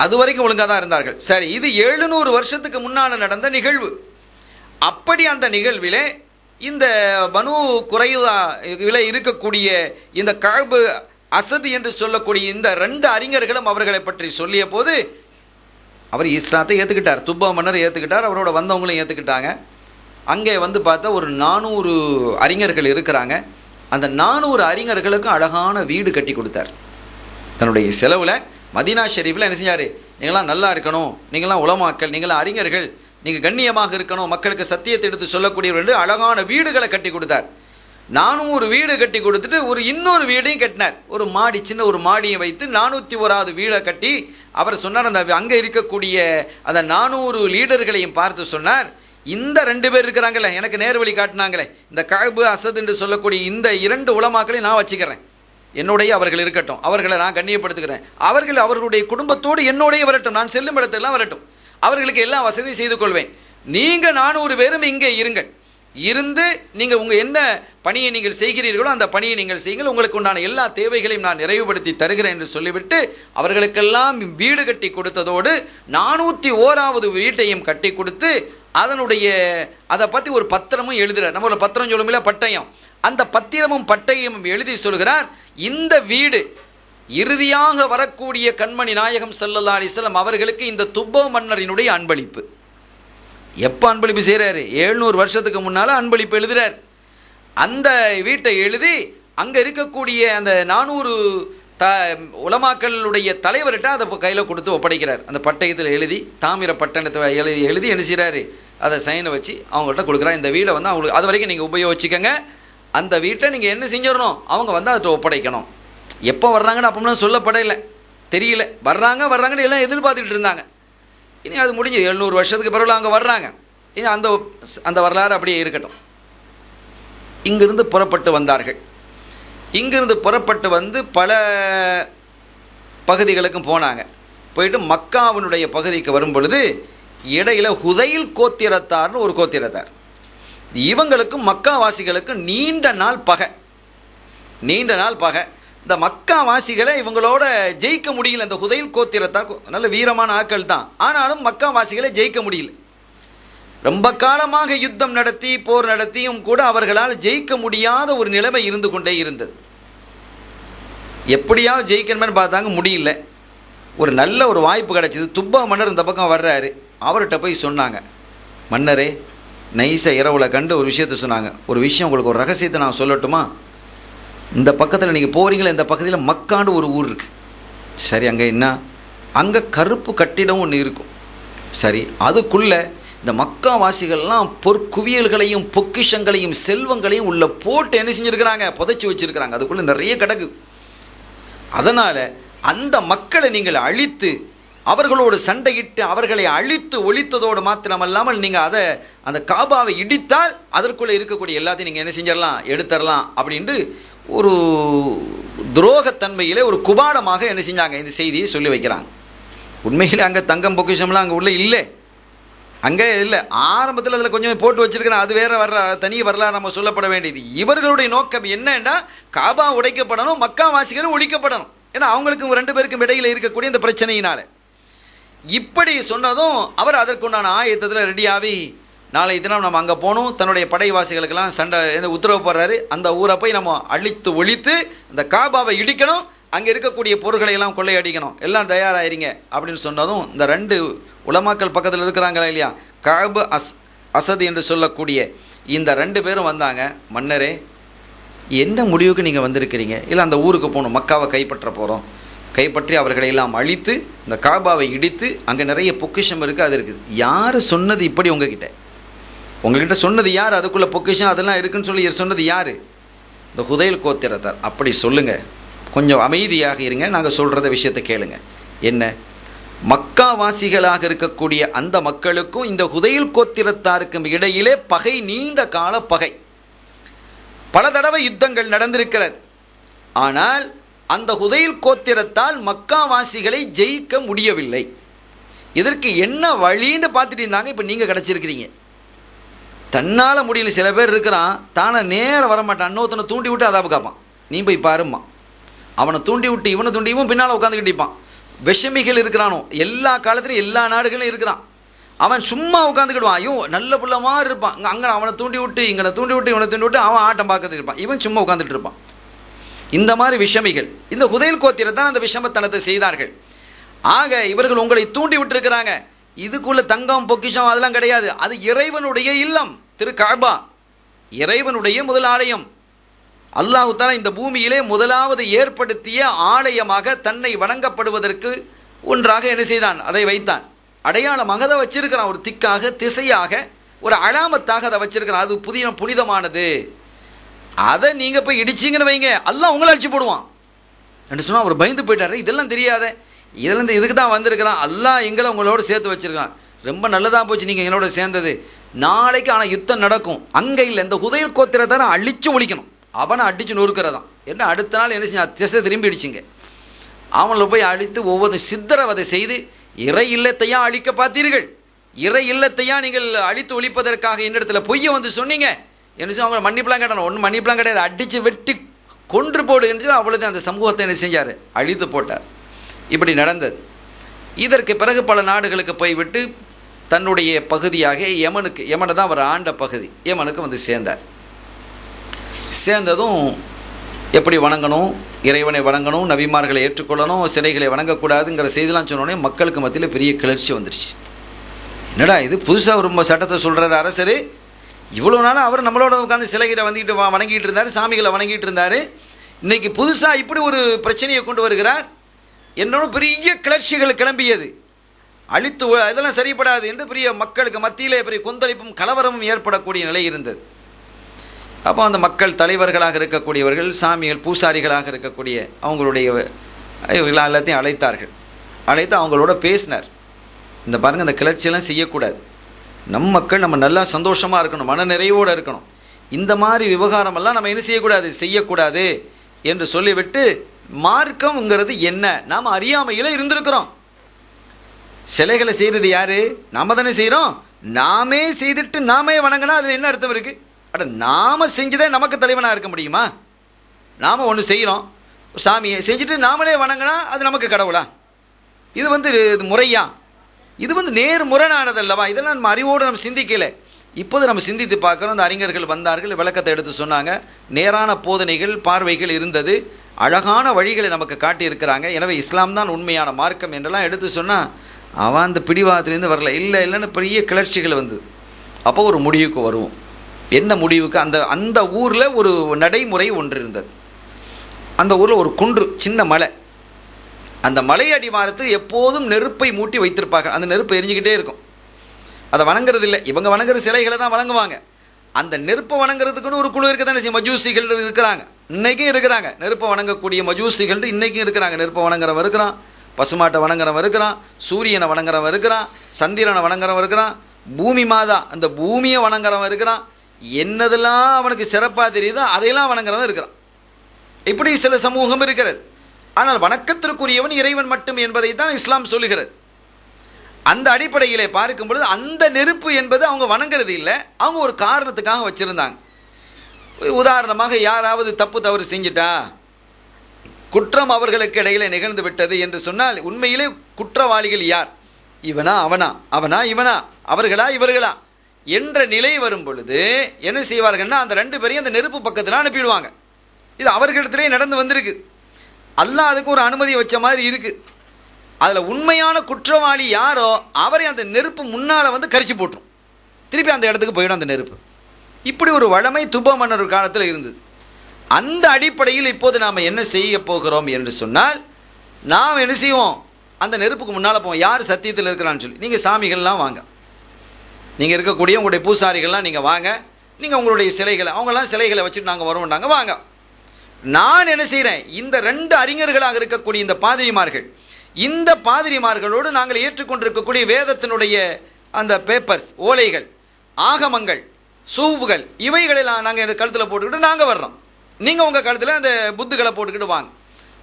அது வரைக்கும் ஒழுங்காக தான் இருந்தார்கள். சரி, இது 700 வருஷத்துக்கு முன்னால் நடந்த நிகழ்வு. அப்படி அந்த நிகழ்விலே இந்த பனு குறைலாவில் இருக்கக்கூடிய இந்த கஅப், அசது என்று சொல்லக்கூடிய இந்த 2 அறிஞர்களும் அவர்களை பற்றி சொல்லிய போது அவர் இஸ்லாத்தை ஏற்றுக்கிட்டார், துப்பா மன்னர் ஏற்றுக்கிட்டார், அவரோட வந்தவங்களும் ஏற்றுக்கிட்டாங்க. அங்கே பார்த்தா ஒரு 400 அறிஞர்கள் இருக்கிறாங்க. அந்த 400 அறிஞர்களுக்கும் அழகான வீடு கட்டி கொடுத்தார் தன்னுடைய செலவில். மதீனா ஷெரீஃபில் என்ன செஞ்சார், நீங்களாம் நல்லா இருக்கணும், நீங்களாம் உலமாக்கள், நீங்களாம் அறிஞர்கள், நீங்கள் கண்ணியமாக இருக்கணும், மக்களுக்கு சத்தியத்தை எடுத்து சொல்லக்கூடியவர் என்று அழகான வீடுகளை கட்டி கொடுத்தார். 400 வீடு கட்டி கொடுத்துட்டு இன்னொரு வீடையும் கட்டினார். ஒரு மாடி, சின்ன ஒரு மாடியை வைத்து 401வது வீடை கட்டி அவர் சொன்னார், அந்த அங்கே இருக்கக்கூடிய அந்த 400 லீடர்களையும் பார்த்து சொன்னார், இந்த 2 பேர் இருக்கிறாங்களே, எனக்கு நேர்வழி காட்டினாங்களே, இந்த கஅப் அசத் என்று சொல்லக்கூடிய இந்த 2 உலமாக்களையும் நான் வச்சுக்கிறேன், என்னுடைய அவர்கள் இருக்கட்டும், அவர்களை நான் கண்ணியப்படுத்துகிறேன், அவர்களுடைய குடும்பத்தோடு என்னுடைய வரட்டும், நான் செல்லும் இடத்தெல்லாம் வரட்டும், அவர்களுக்கு எல்லாம் வசதி செய்து கொள்வேன், நீங்கள் 400 பேரும் இங்கே இருங்கள், இருந்து நீங்கள் உங்கள் என்ன பணியை நீங்கள் செய்கிறீர்களோ அந்த பணியை நீங்கள் செய்யுங்கள், உங்களுக்கு உண்டான எல்லா தேவைகளையும் நான் நிறைவுபடுத்தி தருகிறேன் என்று சொல்லிவிட்டு அவர்களுக்கெல்லாம் வீடு கட்டி கொடுத்ததோடு 401வது வீட்டையும் கட்டி கொடுத்து அதை பற்றி ஒரு பத்திரமும் எழுதுகிறார். நம்ம ஒரு பத்திரம் சொல்லுமில்ல, பட்டயம், அந்த பத்திரமும் பட்டயமும் எழுதி சொல்கிறார், இந்த வீடு இறுதியாக வரக்கூடிய கண்மணி நாயகம் ஸல்லல்லாஹு அலைஹி வஸல்லம் அவர்களுக்கு இந்த துப்போ மன்னரினுடைய அன்பளிப்பு. எப்போ அன்பளிப்பு செய்கிறாரு? 700 வருஷத்துக்கு முன்னால் அன்பளிப்பு எழுதுகிறார். அந்த வீட்டை எழுதி அங்கே இருக்கக்கூடிய அந்த 400 உலமாக்களுடைய தலைவர்கிட்ட அதை கையில் கொடுத்து ஒப்படைக்கிறார். அந்த பட்டயத்தில் எழுதி தாமிர பட்டணத்தை எழுதி என்ன செய்கிறாரு, அதை சைனை வச்சு அவங்கள்ட்ட கொடுக்குறாரு. இந்த வீடை வந்து அவங்களுக்கு அது வரைக்கும் நீங்கள் உபயோகிச்சுக்கங்க, அந்த வீட்டை நீங்கள் என்ன செஞ்சிடணும், அவங்க வந்து அதை ஒப்படைக்கணும். எப்போ வர்றாங்கன்னு அப்போலாம் சொல்லப்படலை, தெரியல, வர்றாங்கன்னு எல்லாம் எதிர்பார்த்துட்டு இருந்தாங்க. இனி அது முடிஞ்சு 700 வருஷத்துக்கு பிறகு அங்கே வர்றாங்க. இனி அந்த வரலாறு அப்படியே இருக்கட்டும். இங்கிருந்து புறப்பட்டு வந்தார்கள். இங்கிருந்து புறப்பட்டு வந்து பல பகுதிகளுக்கும் போனாங்க. போயிட்டு மக்காவினுடைய பகுதிக்கு வரும் பொழுது இடையில் ஹுதைல் கோத்திரத்தார்னு ஒரு கோத்திரத்தார், இவங்களுக்கும் மக்காவாசிகளுக்கும் நீண்ட நாள் பகை. இந்த மக்காவாசிகளை இவங்களோட ஜெயிக்க முடியல. இந்த ஹுதைல் கோத்திரத்தார் நல்ல வீரமான ஆட்கள் தான், ஆனாலும் மக்காவாசிகளை ஜெயிக்க முடியல. ரொம்ப காலமாக யுத்தம் நடத்தி போர் நடத்தியும் கூட அவர்களால் ஜெயிக்க முடியாத ஒரு நிலைமை இருந்து கொண்டே இருந்தது. எப்படியாவது ஜெயிக்கணும்னு பார்த்தாங்க, முடியல. ஒரு நல்ல ஒரு வாய்ப்பு கிடச்சிது. துப்பா மன்னர் இந்த பக்கம் வர்றாரு. அவர்கிட்ட போய் சொன்னாங்க, மன்னரே, நைஸாக இரவில் கண்டு ஒரு விஷயத்தை சொன்னாங்க, ஒரு விஷயம் உங்களுக்கு ஒரு ரகசியத்தை நான் சொல்லட்டுமா? இந்த பக்கத்தில் நீங்கள் போகிறீங்களே, இந்த பக்கத்தில் மக்காண்டு ஒரு ஊர் இருக்குது. சரி, அங்கே என்ன? அங்கே கருப்பு கட்டிடம் ஒன்று இருக்கும். சரி, அதுக்குள்ளே இந்த மக்காவாசிகள்லாம் பொற்குவியல்களையும் பொக்கிஷங்களையும் செல்வங்களையும் உள்ள போட்டு என்ன செஞ்சுருக்கிறாங்க, புதைச்சி வச்சுருக்கிறாங்க. அதுக்குள்ளே நிறைய கிடக்குது. அதனால் அந்த மக்களை நீங்கள் அழித்து அவர்களோடு சண்டையிட்டு அவர்களை அழித்து ஒழித்ததோடு மாத்திரமல்லாமல் நீங்கள் அந்த காபாவை இடித்தால் அதற்குள்ளே இருக்கக்கூடிய எல்லாத்தையும் நீங்கள் என்ன செஞ்சிடலாம், எடுத்துடலாம் அப்படின்ட்டு ஒரு துரோகத்தன்மையிலே ஒரு குபாடமாக என்ன செஞ்சாங்க, இந்த செய்தியை சொல்லி வைக்கிறாங்க. உண்மையில் அங்கே தங்கம் பொக்கிஷம்லாம் அங்கே உள்ளே இல்லை, அங்கே இல்லை. ஆரம்பத்தில் அதில் கொஞ்சம் போட்டு வச்சிருக்கிறேன், அது வேறு தனி வரலாறு நம்ம சொல்லப்பட வேண்டியது. இவர்களுடைய நோக்கம் என்னன்னா, காபா உடைக்கப்படணும், மக்காவாசிகளும் ஒழிக்கப்படணும். ஏன்னா அவங்களுக்கும் 2 பேருக்கும் இடையில் இருக்கக்கூடிய இந்த பிரச்சனையினால இப்படி சொன்னதும் அவர் அதற்குண்டான ஆயத்தத்தில் ரெடியாகி நாளை தினம் நம்ம அங்கே போகணும், தன்னுடைய படைவாசிகளுக்கெல்லாம் உத்தரவு போடுறாரு. அந்த ஊரை போய் நம்ம அழித்து ஒழித்து இந்த காபாவை இடிக்கணும், அங்கே இருக்கக்கூடிய பொருட்களை எல்லாம் கொள்ளையடிக்கணும், எல்லாம் தயாராகிறீங்க அப்படின்னு சொன்னதும் இந்த 2 உலமாக்கள் பக்கத்தில் இருக்கிறாங்களா இல்லையா, கஅப் அசத் என்று சொல்லக்கூடிய இந்த 2 பேரும் வந்தாங்க. மன்னரே, என்ன முடிவுக்கு நீங்கள் வந்திருக்கிறீங்க? இல்லை, அந்த ஊருக்கு போகணும், மக்காவை கைப்பற்ற போகிறோம், கைப்பற்றி அவர்களை எல்லாம் அழித்து இந்த காபாவை இடித்து அங்கே நிறைய பொக்கிஷம் இருக்குது, அது இருக்குது. யார் சொன்னது இப்படி உங்கள்கிட்ட சொன்னது யார்? அதுக்குள்ளே பொக்கிஷம் அதெல்லாம் இருக்குன்னு சொல்லி சொன்னது யார்? இந்த ஹுதைல் கோத்திரத்தார். அப்படி சொல்லுங்கள், கொஞ்சம் அமைதியாக இருங்க, நாங்கள் சொல்கிறத விஷயத்தை கேளுங்க. என்ன? மக்காவாசிகளாக இருக்கக்கூடிய அந்த மக்களுக்கும் இந்த ஹுதைல் கோத்திரத்தாருக்கும் இடையிலே பகை, நீண்ட கால பகை. பல தடவை யுத்தங்கள் நடந்திருக்கிறது. ஆனால் அந்த ஹுதைல் கோத்திரத்தால் மக்காவாசிகளை ஜெயிக்க முடியவில்லை. இதற்கு என்ன வழின்னு பார்த்துட்டு இருந்தாங்க. இப்போ நீங்கள் கிடச்சிருக்கிறீங்க. தன்னால் முடியல. சில பேர் இருக்கிறான், தானே நேரம் வரமாட்டான், இன்னொருத்தனை தூண்டி விட்டு அதாப்பு காப்பான், நீ போய் பாருமா. அவனை தூண்டி விட்டு இவனை தூண்டி இவன் பின்னால் உட்காந்துக்கிட்டு இருப்பான். விஷமிகள் இருக்கிறானோ, எல்லா காலத்துலையும் எல்லா நாடுகளும் இருக்கிறான். அவன் சும்மா உட்காந்துக்கிடுவான், இவன் நல்ல புள்ள மாதிரி இருப்பான். அங்கே அவனை தூண்டி விட்டு இவனை தூண்டி விட்டு அவன் ஆட்டம் பார்க்கறதுக்கு இருப்பான், இவன் சும்மா உட்காந்துட்டு இருப்பான். இந்த மாதிரி விஷமிகள் இந்த ஹுதைல் கோத்திரத்தான் அந்த விஷமத்தனத்தை செய்தார்கள். ஆக இவர்கள் உங்களை தூண்டி விட்டுருக்கிறாங்க. இதுக்குள்ள தங்கம் பொக்கிஷம் அதெல்லாம் கிடையாது. அது இறைவனுடைய இல்லம், திரு கஅபா, இறைவனுடைய முதல் ஆலயம். அல்லாஹ் தஆலா இந்த பூமியிலே முதலாவது ஏற்படுத்திய ஆலயமாக தன்னை வணங்கப்படுவதற்கு ஒன்றாக என்ன செய்தான், அதை வைத்தான். அடையாளமாக அதை வச்சிருக்கிறான், ஒரு திக்காக, திசையாக, ஒரு அலாமத்தாக அதை வச்சிருக்கிறான். அது புனிதமானது. அதை நீங்கள் போய் இடிச்சிங்கன்னு வைங்க, அல்லாஹ் உங்களை அழிச்சு போடுவான் என்று சொன்னால் அவர் பயந்து போயிட்டார். இதெல்லாம் தெரியாத இதுலேருந்து இதுக்கு தான் வந்திருக்கிறான், அல்லாஹ் எங்களை உங்களோட சேர்த்து வச்சுருக்கான். ரொம்ப நல்லதாக போச்சு நீங்கள் எங்களோட சேர்ந்தது. நாளைக்கு ஆனால் யுத்தம் நடக்கும், அங்கே இல்லை, இந்த ஹுதைல் கோத்திரத்தை அழிச்சு ஒழிக்கணும், அவனை அடித்து நொறுக்கிறதான் என்ன. அடுத்த நாள் என்ன செஞ்சா, திசை திரும்பிடுச்சிங்க. அவங்கள போய் அழித்து ஒவ்வொரு சித்திரவதை செய்து, இறை இல்லத்தையா அழிக்க பார்த்தீர்கள், இறை இல்லத்தையா நீங்கள் அழித்து ஒழிப்பதற்காக என்னிடத்துல பொய்யை வந்து சொன்னீங்க என்ன சொல்லி அவங்கள மன்னிப்பெலாம் கேட்டாங்க. ஒன்றும் மன்னிப்பெலாம் கிடையாது, அடித்து வெட்டி கொன்று போடு என்று அவ்வளோதான் அந்த சமூகத்தை என்ன செஞ்சார், அழித்து போட்டார். இப்படி நடந்தது. இதற்கு பிறகு பல நாடுகளுக்கு போய்விட்டு தன்னுடைய பகுதியாக யமனை தான் அவர் ஆண்ட பகுதி, யமனுக்கு வந்து சேர்ந்தார். சேர்ந்ததும் எப்படி வணங்கணும், இறைவனை வணங்கணும், நபிமார்களை ஏற்றுக்கொள்ளணும், சிலைகளை வணங்கக்கூடாதுங்கிற செய்திலாம் சொன்னோடனே மக்களுக்கு மத்தியில் பெரிய கிளர்ச்சி வந்துடுச்சு. என்னடா இது புதுசாக ரொம்ப சட்டத்தை சொல்கிறார் அரசர், இவ்வளோ நாள் அவர் நம்மளோட உட்காந்து சிலைகளை வந்துக்கிட்டு வணங்கிட்டு இருந்தார், சாமிகளை வணங்கிட்டு இருந்தார், இன்றைக்கி புதுசாக இப்படி ஒரு பிரச்சனையை கொண்டு வருகிறார். என்னோட பெரிய கிளர்ச்சிகள் கிளம்பியது, அழித்து இதெல்லாம் சரிப்படாது என்று பெரிய மக்களுக்கு மத்தியிலே பெரிய கொந்தளிப்பும் கலவரமும் ஏற்படக்கூடிய நிலை இருந்தது. அப்போ அந்த மக்கள் தலைவர்களாக இருக்கக்கூடியவர்கள், சாமிகள் பூசாரிகளாக இருக்கக்கூடிய அவங்களுடைய எல்லாத்தையும் அழைத்தார்கள். அழைத்து அவங்களோட பேசினார். இந்த பாருங்கள், இந்த கிளர்ச்சியெல்லாம் செய்யக்கூடாது, நம் மக்கள் நம்ம நல்லா சந்தோஷமாக இருக்கணும், மன நிறைவோடு இருக்கணும், இந்த மாதிரி விவகாரமெல்லாம் நம்ம என்ன செய்யக்கூடாது என்று சொல்லிவிட்டு, மார்க்கம்ங்கிறது என்ன, நாம் அறியாமையில் இருந்திருக்கிறோம். சிலைகளை செய்கிறது யார், நாம் தானே செய்கிறோம். நாமே செய்துட்டு நாமே வணங்கினா அதில் என்ன அர்த்தம் இருக்குது? அட நாம் செஞ்சுதே நமக்கு தலைவனாக இருக்க முடியுமா? நாம் ஒன்று செய்கிறோம், சாமியை செஞ்சுட்டு நாமளே வணங்கினா அது நமக்கு கடவுளா? இது முறையா? இது நேர்முரணானது அல்லவா? இதெல்லாம் நம்ம அறிவோடு நம்ம சிந்திக்கலை. இப்போது நம்ம சிந்தித்து பார்க்குறோம். அந்த அறிஞர்கள் வந்தார்கள், விளக்கத்தை எடுத்து சொன்னாங்க, நேரான போதனைகள் பார்வைகள் இருந்தது, அழகான வழிகளை நமக்கு காட்டியிருக்கிறாங்க. எனவே இஸ்லாம் தான் உண்மையான மார்க்கம் என்றெல்லாம் எடுத்து சொன்னால் அவன் அந்த பிடிவாதத்துலேருந்து வரல. இல்லைன்னு பெரிய கிளர்ச்சிகள் வந்து. அப்போ ஒரு முடிவுக்கு வருவோம். என்ன முடிவுக்கு? அந்த ஊரில் ஒரு நடைமுறை ஒன்று இருந்தது. அந்த ஊரில் ஒரு குன்று, சின்ன மலை. அந்த மலை அடிவாரத்தில் எப்போதும் நெருப்பை மூட்டி வைத்திருப்பாங்க. அந்த நெருப்பு எரிஞ்சிக்கிட்டே இருக்கும். அதை வணங்குறது இல்லை, இவங்க வணங்குற சிலைகளை தான் வணங்குவாங்க. அந்த நெருப்பை வணங்குறதுக்குன்னு ஒரு குழு இருக்க தானே செய்யும். மஜூசிகள் இருக்கிறாங்க, இன்றைக்கும் இருக்கிறாங்க. நெருப்பை வணங்கக்கூடிய மஜூசிகள் இன்றைக்கும் இருக்கிறாங்க. நெருப்பை வணங்குறவன் இருக்கிறான், பசுமாட்டை வணங்குறவன் இருக்கிறான், சூரியனை வணங்குறவன் இருக்கிறான், சந்திரனை வணங்குறவன் இருக்கிறான், பூமி மாதா அந்த பூமியை வணங்குறவன் இருக்கிறான். என்னதெல்லாம் அவனுக்கு சிறப்பாக தெரியுதோ அதையெல்லாம் வணங்குறவன் இருக்கிறான். இப்படி சில சமூகம் இருக்கிறது. ஆனால் வணக்கத்திற்குரியவன் இறைவன் மட்டும் என்பதை தான் இஸ்லாம் சொல்லுகிறது. அந்த அடிப்படையிலே பார்க்கும் பொழுது அந்த நெருப்பு என்பது அவங்க வணங்குறது இல்லை, அவங்க ஒரு காரணத்துக்காக வச்சுருந்தாங்க. உதாரணமாக யாராவது தப்பு தவறு செஞ்சுட்டா, குற்றம் அவர்களுக்கு இடையிலே நிகழ்ந்து விட்டது என்று சொன்னால் உண்மையிலே குற்றவாளிகள் யார், இவனா அவனா, அவனா இவனா, அவர்களா இவர்களா என்ற நிலை வரும் பொழுது என்ன செய்வார்கள்னா, அந்த ரெண்டு பேரையும் அந்த நெருப்பு பக்கத்தில் அனுப்பிடுவாங்க. இது அவர்களிடத்திலே நடந்து வந்திருக்கு. அல்லாஹ் அதுக்கு ஒரு அனுமதி வச்ச மாதிரி இருக்குது. அதில் உண்மையான குற்றவாளி யாரோ அவரை அந்த நெருப்பு முன்னால் வந்து கரிச்சு போட்டுரும், திருப்பி அந்த இடத்துக்கு போயிடும் அந்த நெருப்பு. இப்படி ஒரு வழமை துப மன்னர் காலத்தில் இருந்தது. அந்த அடிப்படையில் இப்போது நாம் என்ன செய்ய போகிறோம் என்று சொன்னால், நாம் என்ன செய்வோம், அந்த நெருப்புக்கு முன்னால் போவோம். யார் சத்தியத்தில் இருக்கிறான்னு சொல்லி, நீங்கள் சாமிகள்லாம் வாங்க, நீங்கள் இருக்கக்கூடிய உங்களுடைய பூசாரிகள்லாம் நீங்கள் வாங்க, நீங்கள் உங்களுடைய சிலைகளை, அவங்கெல்லாம் சிலைகளை வச்சுட்டு நாங்கள் வருவோம்னாங்க, வாங்க. நான் என்ன செய்கிறேன், இந்த ரெண்டு அறிஞர்களாக இருக்கக்கூடிய இந்த பாதிரிமார்கள், இந்த பாதிரிமார்களோடு நாங்கள் ஏற்றுக்கொண்டிருக்கக்கூடிய வேதத்தினுடைய அந்த பேப்பர்ஸ், ஓலைகள், ஆகமங்கள், சூவுகள், இவைகளெல்லாம் நாங்கள் கழுத்தில் போட்டுக்கிட்டு நாங்கள் வர்றோம், நீங்கள் உங்கள் கழுத்தில் அந்த புத்துகளை போட்டுக்கிட்டு வாங்க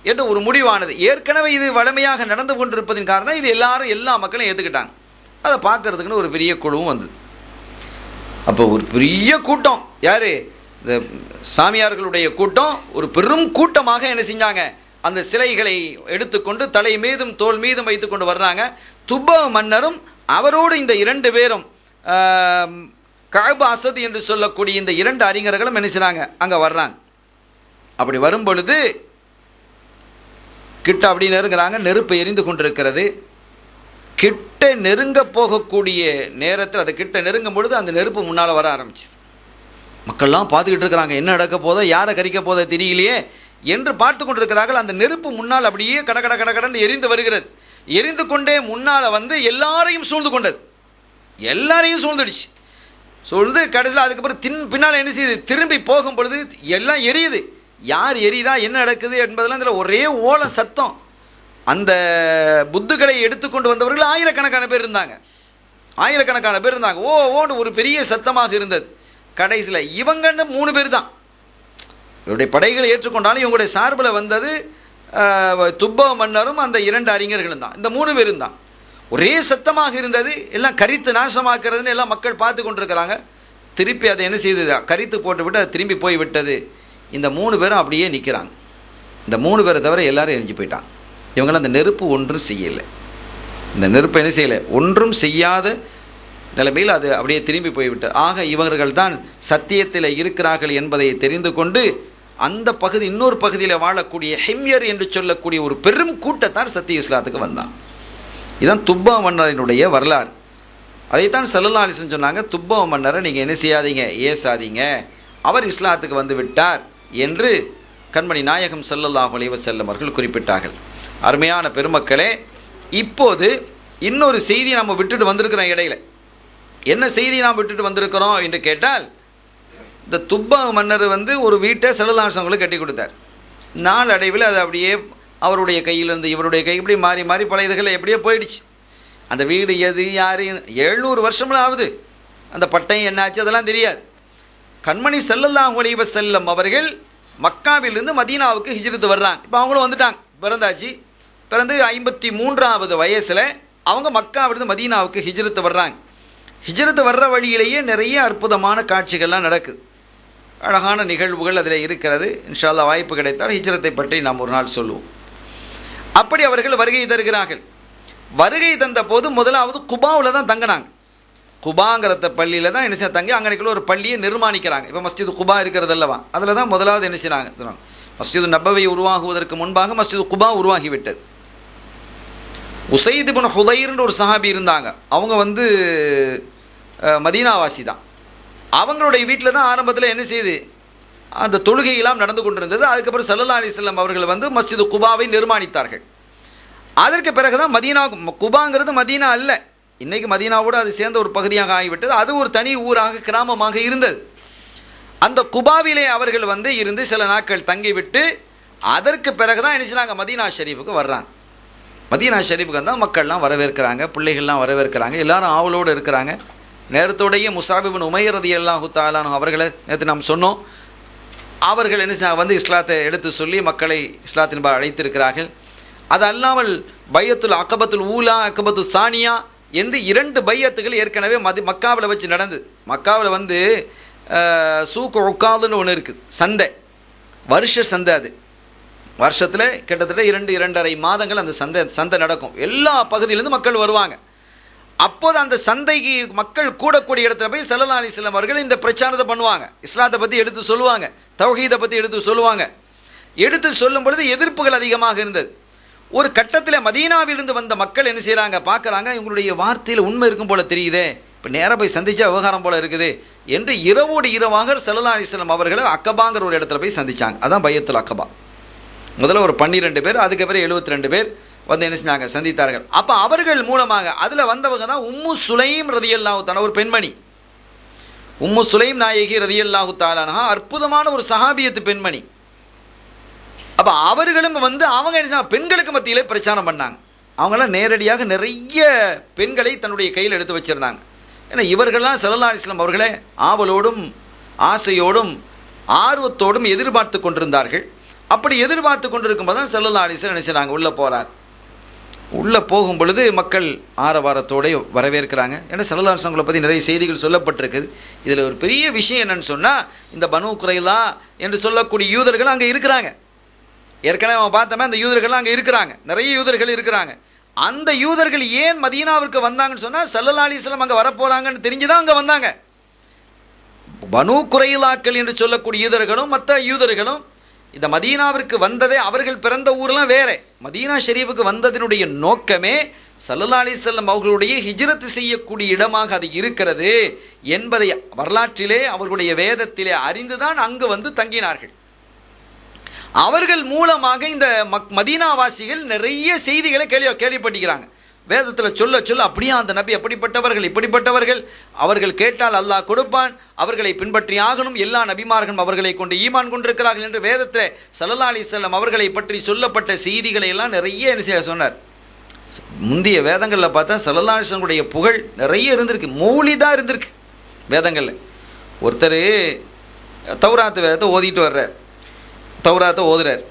என்று ஒரு முடிவானது. ஏற்கனவே இது வலிமையாக நடந்து கொண்டிருப்பதின் காரணம் இது எல்லா மக்களும் ஏற்றுக்கிட்டாங்க. அதை பார்க்கறதுக்குன்னு ஒரு பெரிய குழுவும் வந்தது. அப்போ ஒரு பெரிய கூட்டம், யார், இந்த சாமியார்களுடைய கூட்டம், ஒரு பெரும் கூட்டமாக என்ன செஞ்சாங்க, அந்த சிலைகளை எடுத்துக்கொண்டு தலை மீதும் தோல் மீதும் வைத்துக்கொண்டு வர்றாங்க. துப மன்னரும் அவரோடு இந்த இரண்டு பேரும் கஅப் அசத் என்று சொல்லக்கூடிய இந்த இரண்டு அறிஞர்களும் என்ன செய்றாங்க, அங்கே வர்றாங்க. அப்படி வரும் பொழுது கிட்ட அப்படி நெருங்குறாங்க, நெருப்பு எரிந்து கொண்டிருக்கிறது. கிட்ட நெருங்க போகக்கூடிய நேரத்தில், அது கிட்ட நெருங்கும் பொழுது அந்த நெருப்பு முன்னால் வர ஆரம்பிச்சுது. மக்கள்லாம் பார்த்துக்கிட்டு இருக்கிறாங்க, என்ன நடக்க போதோ, யாரை கரிக்க போதோ தெரியலையே என்று பார்த்து கொண்டிருக்கிறார்கள். அந்த நெருப்பு முன்னால் அப்படியே கடன்னு எரிந்து வருகிறது. எரிந்து கொண்டே முன்னால் வந்து எல்லாரையும் சூழ்ந்து கொண்டது, எல்லாரையும் சூழ்ந்துடுச்சு. சூழ்ந்து கடைசியில் அதுக்கப்புறம் பின்னால் என்ன செய்யுது, திரும்பி போகும் பொழுது எல்லாம் எரியுது. யார் எரியுதா, என்ன நடக்குது என்பதெல்லாம் இதில் ஒரே ஓலம் சத்தம். அந்த புத்துகளை எடுத்துக்கொண்டு வந்தவர்கள் ஆயிரக்கணக்கான பேர் இருந்தாங்க. ஓன்னு ஒரு பெரிய சத்தமாக இருந்தது. கடைசியில் இவங்கன்னு 3 பேர் தான் இவருடைய படைகளை ஏற்றுக்கொண்டாலும் இவங்களுடைய சார்பில் வந்தது துப்ப மன்னரும் அந்த 2 அறிஞர்களும் தான். இந்த 3 பேரும் தான். ஒரே சத்தமாக இருந்தது. எல்லாம் கரித்து நாசமாக்குறதுன்னு எல்லாம் மக்கள் பார்த்து கொண்டிருக்கிறாங்க. திருப்பி அதை என்ன செய்தது, கரித்து போட்டு விட்டு அது திரும்பி போய் விட்டது. இந்த 3 பேரும் அப்படியே நிற்கிறாங்க. இந்த 3 பேரை தவிர எல்லாரும் எரிஞ்சு போயிட்டாங்க. இவங்களாம் அந்த நெருப்பு ஒன்றும் செய்யலை. இந்த நெருப்பை என்ன செய்யலை, ஒன்றும் செய்யாத நிலைமையில் அது அப்படியே திரும்பி போய்விட்டது. ஆக இவர்கள் தான் சத்தியத்தில் இருக்கிறார்கள் என்பதை தெரிந்து கொண்டு அந்த பகுதி இன்னொரு பகுதியில் வாழக்கூடிய ஹிம்யர் என்று சொல்லக்கூடிய ஒரு பெரும் கூட்டத்தார் சத்திய இஸ்லாத்துக்கு வந்தான். இதுதான் துப்பா மன்னரினுடைய வரலாறு. அதைத்தான் ஸல்லல்லாஹு அலைஹி வஸல்லம் சொன்னாங்க, துப்பா மன்னரை நீங்கள் என்ன செய்யாதீங்க, ஏசாதீங்க, அவர் இஸ்லாத்துக்கு வந்து விட்டார் என்று கண்மணி நாயகம் ஸல்லல்லாஹு அலைஹி வஸல்லம் அவர்கள் குறிப்பிட்டார்கள். அருமையான பெருமக்களே, இப்போது இன்னொரு செய்தி நம்ம விட்டுட்டு வந்திருக்கிறோம். இடையில என்ன செய்தி நாம் விட்டுட்டு வந்திருக்கிறோம் என்று கேட்டால், இந்த துப்பா மன்னர் வந்து ஒரு வீட்டை ஸல்லல்லாஹு அலைஹி வஸல்லம் கட்டி கொடுத்தார். நாளடைவில் அது அப்படியே அவருடைய கையிலிருந்து இவருடைய கை இப்படி மாறி மாறி பல இதுகள் எப்படியோ போயிடுச்சு. அந்த வீடு எது யார் 700 வருஷமெல்லாம் ஆகுது. அந்த பட்டயம் என்னாச்சு அதெல்லாம் தெரியாது. கண்மணி ஸல்லல்லாஹு அலைஹி வஸல்லம் அவர்கள் மக்காவிலிருந்து மதீனாவுக்கு ஹிஜ்ரத் வர்றாங்க. இப்போ அவங்களும் வந்துட்டாங்க, பிறந்தாச்சு. பிறந்து 53வது வயசில் அவங்க மக்காவிலிருந்து மதீனாவுக்கு ஹிஜ்ரத் வர்றாங்க. ஹிஜ்ரத் வர்ற வழியிலேயே நிறைய அற்புதமான காட்சிகள்லாம் நடக்குது. அழகான நிகழ்வுகள் அதில் இருக்கிறது. இன்ஷா அல்லாஹ் வாய்ப்பு கிடைத்தால் ஹிஜ்ரத்தை பற்றி நாம் ஒரு நாள் சொல்லுவோம். அப்படி அவர்கள் வருகை தருகிறார்கள். வருகை தந்த போது முதலாவது குபாவில் தான் தங்கினாங்க. குபாங்கிறத பள்ளியில் தான் என்ன செய்ய தங்கி அங்கனைக்குள்ள ஒரு பள்ளியை நிர்மாணிக்கிறாங்க. இப்போ மஸ்ஜிது குபா இருக்கிறது அல்லவா, அதில் தான் முதலாவது என்ன செய்கிறாங்க. மஸ்ஜிது நபவி உருவாகுவதற்கு முன்பாக மஸ்ஜிது குபா உருவாகிவிட்டது. உசைத் இப்னு ஹுதைர்ன்ற ஒரு சஹாபி இருந்தாங்க. அவங்க வந்து மதீனாவாசி தான். அவங்களுடைய வீட்டில் தான் ஆரம்பத்தில் என்ன செய்யுது, அந்த தொழுகையெல்லாம் நடந்து கொண்டிருந்தது. அதுக்கப்புறம் ஸல்லல்லாஹு அலைஹி வஸல்லம் அவர்கள் வந்து மஸ்ஜிது குபாவை நிர்மாணித்தார்கள். அதற்கு பிறகு தான் மதீனா, குபாங்கிறது மதீனா அல்ல, இன்றைக்கு மதீனாவோடு அது சேர்ந்த ஒரு பகுதியாக ஆகிவிட்டது. அது ஒரு தனி ஊராக கிராமமாக இருந்தது. அந்த குபாவிலே அவர்கள் வந்து இருந்து சில நாட்கள் தங்கிவிட்டு அதற்கு பிறகு தான் என்ன செய்றாங்க, மதீனா ஷரீஃபுக்கு வர்றாங்க. மதீனா ஷரீஃபுக்கு வந்தால் மக்கள்லாம் வரவேற்கிறாங்க, பிள்ளைகள்லாம் வரவேற்கிறாங்க, எல்லாரும் ஆவலோடு இருக்கிறாங்க. நேரத்தோடைய முஸாப் இப்னு உமைர் ரலியல்லாஹு தஆலா அன்ஹு அவர்களை நேற்று நாம் சொன்னோம். அவர்கள் என்ன வந்து இஸ்லாத்தை எடுத்து சொல்லி மக்களை இஸ்லாத்தின்பால் அழைத்திருக்கிறார்கள். அது அல்லாமல் பையத்துல் அக்கபத்துல் ஊலா, அக்கபத்து சானியா என்று 2 பையத்துகள் ஏற்கனவே மக்காவில் வச்சு நடந்தது. மக்காவில் வந்து சூக்கு உக்காதுன்னு ஒன்று இருக்குது, சந்தை, வருஷ சந்தை. அது வருஷத்தில் கிட்டத்தட்ட 2-2.5 மாதங்கள் அந்த சந்தை நடக்கும். எல்லா பகுதியிலேருந்து மக்கள் வருவாங்க. அப்போது அந்த சந்தைக்கு மக்கள் கூடக்கூடிய இடத்துல போய் ஸல்லல்லாஹு அலைஹி வஸல்லம் அவர்கள் இந்த பிரச்சாரத்தை பண்ணுவாங்க. இஸ்லாத்தை பற்றி எடுத்து சொல்லுவாங்க, தௌஹீதை பற்றி எடுத்து சொல்லுவாங்க. எடுத்து சொல்லும் பொழுது எதிர்ப்புகள் அதிகமாக இருந்தது. ஒரு கட்டத்தில் மதீனாவிலிருந்து வந்த மக்கள் என்ன செய்கிறாங்க, பார்க்குறாங்க, இவங்களுடைய வார்த்தையில் உண்மை இருக்கும் போல தெரியுதே, இப்போ நேராக போய் சந்திச்சா விவகாரம் போல இருக்குது என்று இரவோடு இரவாக ஸல்லல்லாஹு அலைஹி வஸல்லம் அவர்களை அக்கபாங்கிற ஒரு இடத்துல போய் சந்திச்சாங்க. அதான் பையத்துல் அக்கபா. முதல்ல ஒரு 12 பேர், அதுக்கு பிறகு 72 பேர் வந்து என்ன செஞ்சாங்க, சந்தித்தார்கள். அப்போ அவர்கள் மூலமாக அதில் வந்தவங்க தான் உம்மு சுலைம் ரலியல்லாஹு தஆலா, ஒரு பெண்மணி. உம்மு சுலைம் நாயகி ரலியல்லாஹு தஆலா அன்ஹா அற்புதமான ஒரு சஹாபியத்து பெண்மணி. அப்போ அவர்களும் வந்து அவங்க என்ன செய்ய, பெண்களுக்கு மத்தியிலே பிரச்சாரம் பண்ணாங்க. அவங்களாம் நேரடியாக நிறைய பெண்களை தன்னுடைய கையில் எடுத்து வச்சுருந்தாங்க. ஏன்னா இவர்கள்லாம் ஸல்லல்லாஹு அலைஹி வஸல்லம் அவர்களை ஆவலோடும் ஆசையோடும் ஆர்வத்தோடும் எதிர்பார்த்து கொண்டிருந்தார்கள். அப்படி எதிர்பார்த்து கொண்டிருக்கும் போது தான் ஸல்லல்லாஹு அலைஹி வஸல்லம் நினைச்சாங்க உள்ளே போகிறார். உள்ளே போகும் பொழுது மக்கள் ஆரவாரத்தோடு வரவேற்கிறாங்க. ஏன்னா ஸல்லல்லாஹு அலைஹி வஸல்லம் பற்றி நிறைய செய்திகள் சொல்லப்பட்டிருக்குது. இதில் ஒரு பெரிய விஷயம் என்னன்னு சொன்னால், இந்த பனு குறைலா என்று சொல்லக்கூடிய யூதர்கள் அங்கே இருக்கிறாங்க. ஏற்கனவே நம்ம பார்த்தோமே, அந்த யூதர்கள் அங்கே இருக்கிறாங்க, நிறைய யூதர்கள் இருக்கிறாங்க. அந்த யூதர்கள் ஏன் மதீனாவிற்கு வந்தாங்கன்னு சொன்னால், ஸல்லல்லாஹு அலைஹி வஸல்லம் அங்கே வரப்போகிறாங்கன்னு தெரிஞ்சுதான் அங்கே வந்தாங்க. பனு குறைலாக்கள் என்று சொல்லக்கூடிய யூதர்களும் மற்ற யூதர்களும் இந்த மதீனாவிற்கு வந்ததே, அவர்கள் பிறந்த ஊரெலாம் வேறு. மதீனா ஷெரீஃபுக்கு வந்ததினுடைய நோக்கமே ஸல்லல்லாஹு அலைஹி வஸல்லம் அவர்களுடைய ஹிஜ்ரத் செய்யக்கூடிய இடமாக அது இருக்கிறது என்பதை வரலாற்றிலே அவர்களுடைய வேதத்திலே அறிந்துதான் அங்கு வந்து தங்கினார்கள். அவர்கள் மூலமாக இந்த மதீனாவாசிகள் நிறைய செய்திகளை கேள்விப்பட்டிருக்கிறாங்க. வேதத்தில் சொல்ல சொல்ல அப்படியே அந்த நபி அப்படிப்பட்டவர்கள் இப்படிப்பட்டவர்கள், அவர்கள் கேட்டால் அல்லாஹ் கொடுப்பான், அவர்களை பின்பற்றி ஆகணும், எல்லா நபிமார்களும் அவர்களை கொண்டு ஈமான் கொண்டிருக்கிறார்கள் என்று வேதத்தில் ஸல்லல்லாஹு அலைஹி வஸல்லம் அவர்களை பற்றி சொல்லப்பட்ட செய்திகளை எல்லாம் நிறைய என்ன சொன்னார். முந்தைய வேதங்களில் பார்த்தா ஸல்லல்லாஹு அலைஹி வஸல்லம் புகழ் நிறைய இருந்திருக்கு, மௌலிதாக இருந்திருக்கு வேதங்களில். ஒருத்தர் தௌராத்து வேதத்தை ஓதிட்டு வர்றார், தௌராத்தை ஓதுறார்.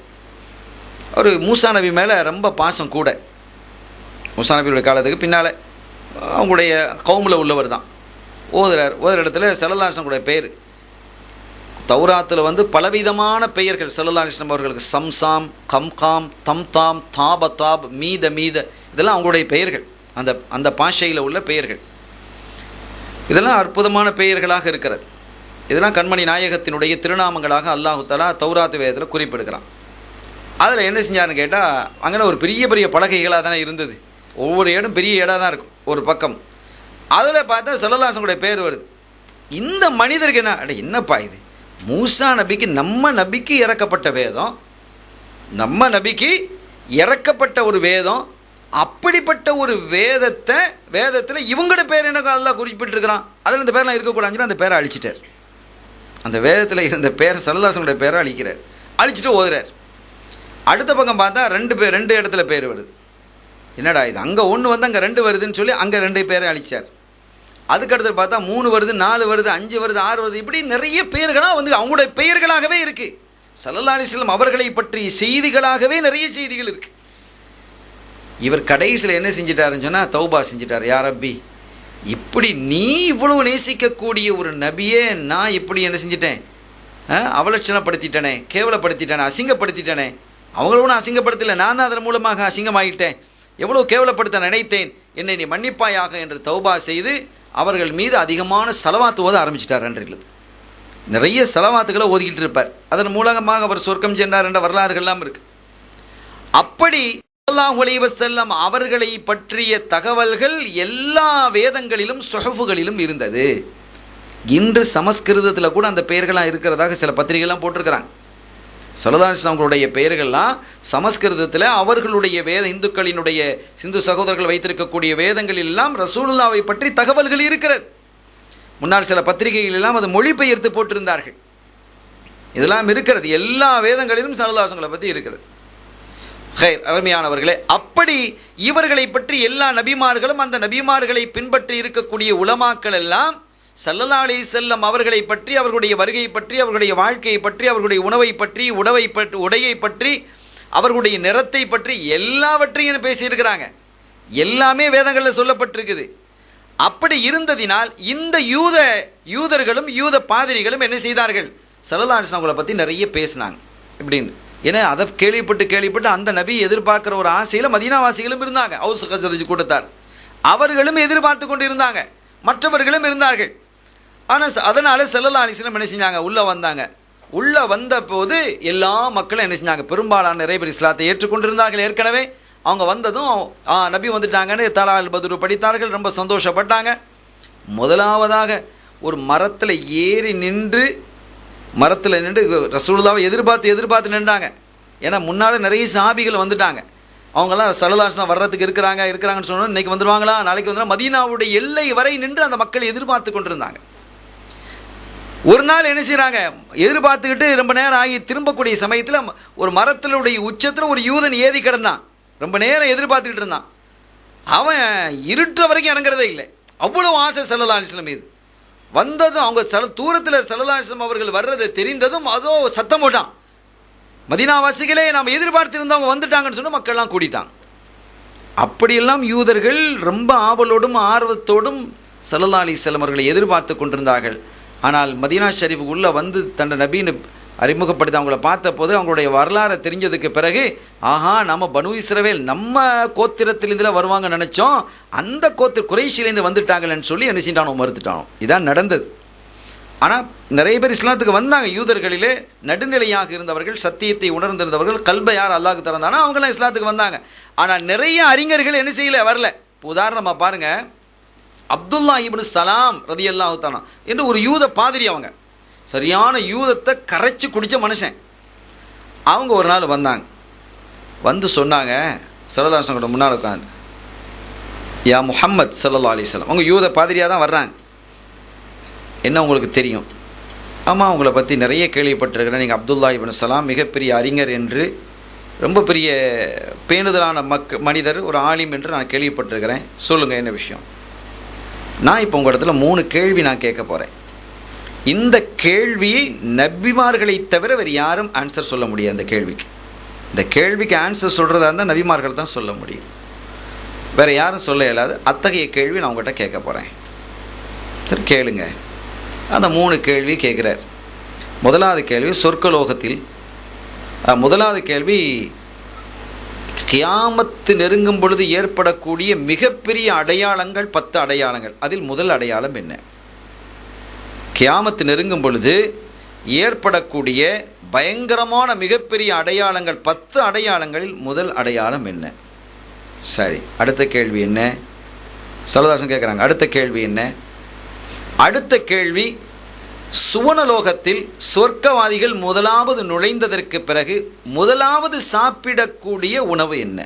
அவர் மூசா நபி மேலே ரொம்ப பாசம் கூட. மூசா நபியுடைய காலத்துக்கு பின்னால் அவங்களுடைய கவுமில் உள்ளவர் தான். ஓதுற இடத்துல ஸல்லல்லாஹு அலைஹி வஸல்லம் பேர் தௌராத்தில் பலவிதமான பெயர்கள் ஸல்லல்லாஹு அலைஹி வஸல்லம் அவர்களுக்கு. சம்சாம், கம்காம், தம்தாம், தாபதாப், மீத இதெல்லாம் அவங்களுடைய பெயர்கள், அந்த பாஷையில் உள்ள பெயர்கள். இதெல்லாம் அற்புதமான பெயர்களாக இருக்கிறது. இதெல்லாம் கண்மணி நாயகத்தினுடைய திருநாமங்களாக அல்லாஹு தஆலா தௌராத் வேதத்தில் குறிப்பிடுகிறான். அதில் என்ன செஞ்சாருன்னு கேட்டால், அங்கே ஒரு பெரிய பெரிய பலகைகளாக தானே இருந்தது. ஒவ்வொரு இடம் பெரிய இடம் தான் இருக்கும் ஒரு பக்கம். அதில் பார்த்தா ஸல்லல்லாஹு அலைஹி வஸல்லம் பேர் வருது. இந்த மனிதருக்கு என்னப்பா இது, மூசா நபிக்கு நம்ம நபிக்கு இறக்கப்பட்ட வேதம், நம்ம நபிக்கு இறக்கப்பட்ட ஒரு வேதம், அப்படிப்பட்ட ஒரு வேதத்தில் இவங்களோட பேர் எனக்கு அல்லாஹ் குறிப்பிட்டிருக்கிறான், அதில் இந்த பேரெலாம் இருக்கக்கூடாதுன்னு அந்த பேரை அழிச்சிட்டார். அந்த வேதத்தில் இருந்த பேர் ஸல்லல்லாஹு அலைஹி வஸல்லம் பேரை அழிக்கிறார், அழிச்சிட்டு ஓதுறார். அடுத்த பக்கம் பார்த்தா ரெண்டு இடத்துல பேர் வருது. என்னடா இது, அங்கே ஒன்று அங்கே 2 வருதுன்னு சொல்லி அங்கே 2 பேரை அழிச்சார். அதுக்கடுத்து பார்த்தா 3 வருது, 4 வருது, 5 வருது, 6 வருது, இப்படி நிறைய பெயர்களாக அவங்களுடைய பெயர்களாகவே இருக்குது. ஸல்லல்லாஹு அலைஹி வஸல்லம் அவர்களை பற்றி செய்திகளாகவே நிறைய செய்திகள் இருக்குது. இவர் கடைசியில் என்ன செஞ்சிட்டாருன்னு சொன்னால் தௌபா செஞ்சிட்டார். யா ரப்பி, இப்படி நீ இவ்வளவு நேசிக்கக்கூடிய ஒரு நபியே நான் இப்படி என்ன செஞ்சிட்டேன், அவலட்சணப்படுத்திட்டேனே, கேவலப்படுத்திட்டேனே, அசிங்கப்படுத்திட்டேனே. அவங்கள ஒன்றும் அசிங்கப்படுத்தலை, நான் தான் அதன் மூலமாக அசிங்கமாகிட்டேன், எவ்வளோ கேவலப்படுத்த நினைத்தேன், என்னை நீ மன்னிப்பாயாக என்று தௌபா செய்து அவர்கள் மீது அதிகமான ஸலவாத் ஓத ஆரம்பிச்சிட்டார். அன்றைக்கு நிறைய ஸலவாத்துக்களை ஓதிக்கிட்டு இருப்பார். அதன் மூலமாக அவர் சொர்க்கம் சென்றார் என்ற வரலாறுகள்லாம் இருக்குது. அப்படி ஸல்லல்லாஹு அலைஹி வஸல்லம் அவர்களை பற்றிய தகவல்கள் எல்லா வேதங்களிலும் சுஹஃபுகளிலும் இருந்தது. இன்று சமஸ்கிருதத்தில் கூட அந்த பெயர்கள்லாம் இருக்கிறதாக சில பத்திரிகைலாம் போட்டிருக்கிறாங்க. ஸல்லல்லாஹு அலைஹி வஸல்லம் அவங்களுடைய பெயர்கள்லாம் சமஸ்கிருதத்தில் அவர்களுடைய இந்துக்களினுடைய இந்து சகோதரர்கள் வைத்திருக்கக்கூடிய வேதங்களெல்லாம் ரசூலுல்லாவை பற்றி தகவல்கள் இருக்கிறது. முன்னால் சில பத்திரிகைகள் எல்லாம் அது மொழிபெயர்த்து போட்டிருந்தார்கள். இதெல்லாம் இருக்கிறது, எல்லா வேதங்களிலும் ஸல்லல்லாஹு அலைஹி வஸல்லம் பற்றி இருக்கிறது. ஹைர், அருமையானவர்களே, அப்படி இவர்களை பற்றி எல்லா நபிமார்களும் அந்த நபிமார்களை பின்பற்றி இருக்கக்கூடிய உலமாக்கள் எல்லாம் ஸல்லல்லாஹு அலைஹி வஸல்லம் அவர்களை பற்றி, அவர்களுடைய வருகை பற்றி, அவர்களுடைய வாழ்க்கையை பற்றி, அவர்களுடைய உணவை பற்றி, உடையை பற்றி, அவர்களுடைய நிறத்தை பற்றி எல்லாவற்றையும் பேசியிருக்கிறாங்க. எல்லாமே வேதங்களில் சொல்லப்பட்டிருக்குது. அப்படி இருந்ததினால் இந்த யூதர்களும் யூத பாதிரிகளும் என்ன செய்தார்கள், ஸல்லல்லாஹு அலைஹி வஸல்லம் பற்றி நிறைய பேசினாங்க இப்படின்னு. ஏன்னா அதை கேள்விப்பட்டு அந்த நபியை எதிர்பார்க்குற ஒரு ஆசையில் மதீனாவாசிகளும் இருந்தாங்க. அவுஸ் கஸரஜ் கூட்டத்தார் அவர்களும் எதிர்பார்த்து கொண்டு இருந்தாங்க, மற்றவர்களும் இருந்தார்கள். ஆனால் அதனால் ஸல்லல்லாஹு அலைஹி வஸல்லம் என்ன செஞ்சாங்க, உள்ளே வந்தாங்க. உள்ளே வந்த போது எல்லா மக்களும் என்ன செஞ்சாங்க, பெரும்பாலான நிறைய பேர் இஸ்லாத்தை ஏற்றுக்கொண்டிருந்தார்கள். ஏற்கனவே அவங்க வந்ததும் நபி வந்துட்டாங்கன்னு தலால் பத்ரு படித்தார்கள், ரொம்ப சந்தோஷப்பட்டாங்க. முதலாவதாக ஒரு மரத்தில் ஏறி நின்று ரசூலுல்லாவை எதிர்பார்த்து நின்றாங்க. ஏன்னா முன்னால் நிறைய சஹாபிகள் வந்துட்டாங்க. அவங்கெல்லாம் ஸல்லல்லாஹு அலைஹி வஸல்லம் வர்றதுக்கு இருக்கிறாங்கன்னு சொன்னோம். இன்றைக்கி வந்துடுவாங்களா, நாளைக்கு வந்துடுவாங்க. மதீனாவுடைய எல்லை வரை நின்று அந்த மக்கள் எதிர்பார்த்து கொண்டிருந்தாங்க. ஒரு நாள் என்ன செய்கிறாங்க, எதிர்பார்த்துக்கிட்டு ரொம்ப நேரம் ஆகி திரும்பக்கூடிய சமயத்தில் ஒரு மரத்தினுடைய உச்சத்தில் ஒரு யூதன் ஏறி கிடந்தான். ரொம்ப நேரம் எதிர்பார்த்துக்கிட்டு இருந்தான். அவன் இருட்டுற வரைக்கும் இறங்குறதே இல்லை, அவ்வளோ ஆசை ஸல்லல்லாஹு அலைஹி வஸல்லம் மீது. வந்ததும் அவங்க தூரத்தில் ஸல்லல்லாஹு அலைஹி வஸல்லம் அவர்கள் வர்றது தெரிந்ததும் அதோ சத்தம் போட்டான், மதீனாவாசிகளே நாம் எதிர்பார்த்திருந்தவங்க வந்துட்டாங்கன்னு சொன்னால் மக்கள்லாம் கூடிட்டாங்க. அப்படியெல்லாம் யூதர்கள் ரொம்ப ஆவலோடும் ஆர்வத்தோடும் ஸல்லல்லாஹு அலைஹி வஸல்லம் அவர்களை எதிர்பார்த்து கொண்டிருந்தார்கள். ஆனால் மதீனா ஷரீஃபுக்கு உள்ளே வந்து தன்னை நபின்னு அறிமுகப்படுத்தி அவங்கள பார்த்த போது அவங்களுடைய வரலாறை தெரிஞ்சதுக்கு பிறகு, ஆஹா நம்ம பனு இஸ்ரவேல் நம்ம கோத்திரத்திலேருந்து வருவாங்க நினச்சோம், அந்த குறைஷிலேருந்து வந்துட்டாங்களேன்னு சொல்லி என்ன செஞ்சானோ மறுத்துட்டானோ. இதான் நடந்தது. ஆனால் நிறைய பேர் இஸ்லாத்துக்கு வந்தாங்க. யூதர்களிலே நடுநிலையாக இருந்தவர்கள், சத்தியத்தை உணர்ந்திருந்தவர்கள், கல்பை யார் அல்லாஹ்க்கு திறந்தானோ அவங்களாம் இஸ்லாத்துக்கு வந்தாங்க. ஆனால் நிறைய அறிஞர்கள் என்ன செய்யலை, வரல. உதாரணமாக பாருங்கள், அப்துல்லா இப்னு சலாம் ரலியல்லாஹு தஆலா என்று ஒரு யூத பாதிரி, அவங்க சரியான யூதத்தை கரைச்சி குடித்த மனுஷன். அவங்க ஒரு நாள் வந்தாங்க, வந்து சொன்னாங்க ஸல்லல்லாஹு அலைஹி வஸல்லம் முன்னால் உட்காந்து, யா முஹம்மத் ஸல்லல்லாஹு அலைஹி வஸல்லம். அவங்க யூத பாதிரியாக தான் வர்றாங்க. என்ன உங்களுக்கு தெரியும்? ஆமாம், உங்களை பற்றி நிறைய கேள்விப்பட்டிருக்கிறேன். நீங்கள் அப்துல்லா இப்னு சலாம் மிகப்பெரிய அறிஞர் என்று, ரொம்ப பெரிய பேணுதலான மனிதர், ஒரு ஆலிம் என்று நான் கேள்விப்பட்டிருக்கிறேன். சொல்லுங்கள், என்ன விஷயம்? நான் இப்போ உங்கள் இடத்துல 3 கேள்வி நான் கேட்க போகிறேன். இந்த கேள்வியை நபிமார்களை தவிர வேறு யாரும் ஆன்சர் சொல்ல முடியாது. இந்த கேள்விக்கு ஆன்சர் சொல்கிறதா இருந்தால் நபிமார்கள் தான் சொல்ல முடியும், வேறு யாரும் சொல்ல இயலாது. அத்தகைய கேள்வி நான் உங்கள்கிட்ட கேட்க போகிறேன். சரி, கேளுங்க. அந்த 3 கேள்வி கேட்குறார். முதலாவது கேள்வி சொர்க்கலோகத்தில். முதலாவது கேள்வி, கியாமத்து நெருங்கும் பொழுது ஏற்படக்கூடிய மிகப்பெரிய அடையாளங்கள் 10 அடையாளங்கள். அதில் முதல் அடையாளம் என்ன? கியாமத்து நெருங்கும் பொழுது ஏற்படக்கூடிய பயங்கரமான மிகப்பெரிய அடையாளங்கள் 10 அடையாளங்களில் முதல் அடையாளம் என்ன? சரி, அடுத்த கேள்வி என்ன? சலதாசன் கேட்குறாங்க, அடுத்த கேள்வி என்ன? அடுத்த கேள்வி, சுவனலோகத்தில் சொர்க்கவாதிகள் முதலாவது நுழைந்ததற்கு பிறகு முதலாவது சாப்பிடக்கூடிய உணவு என்ன?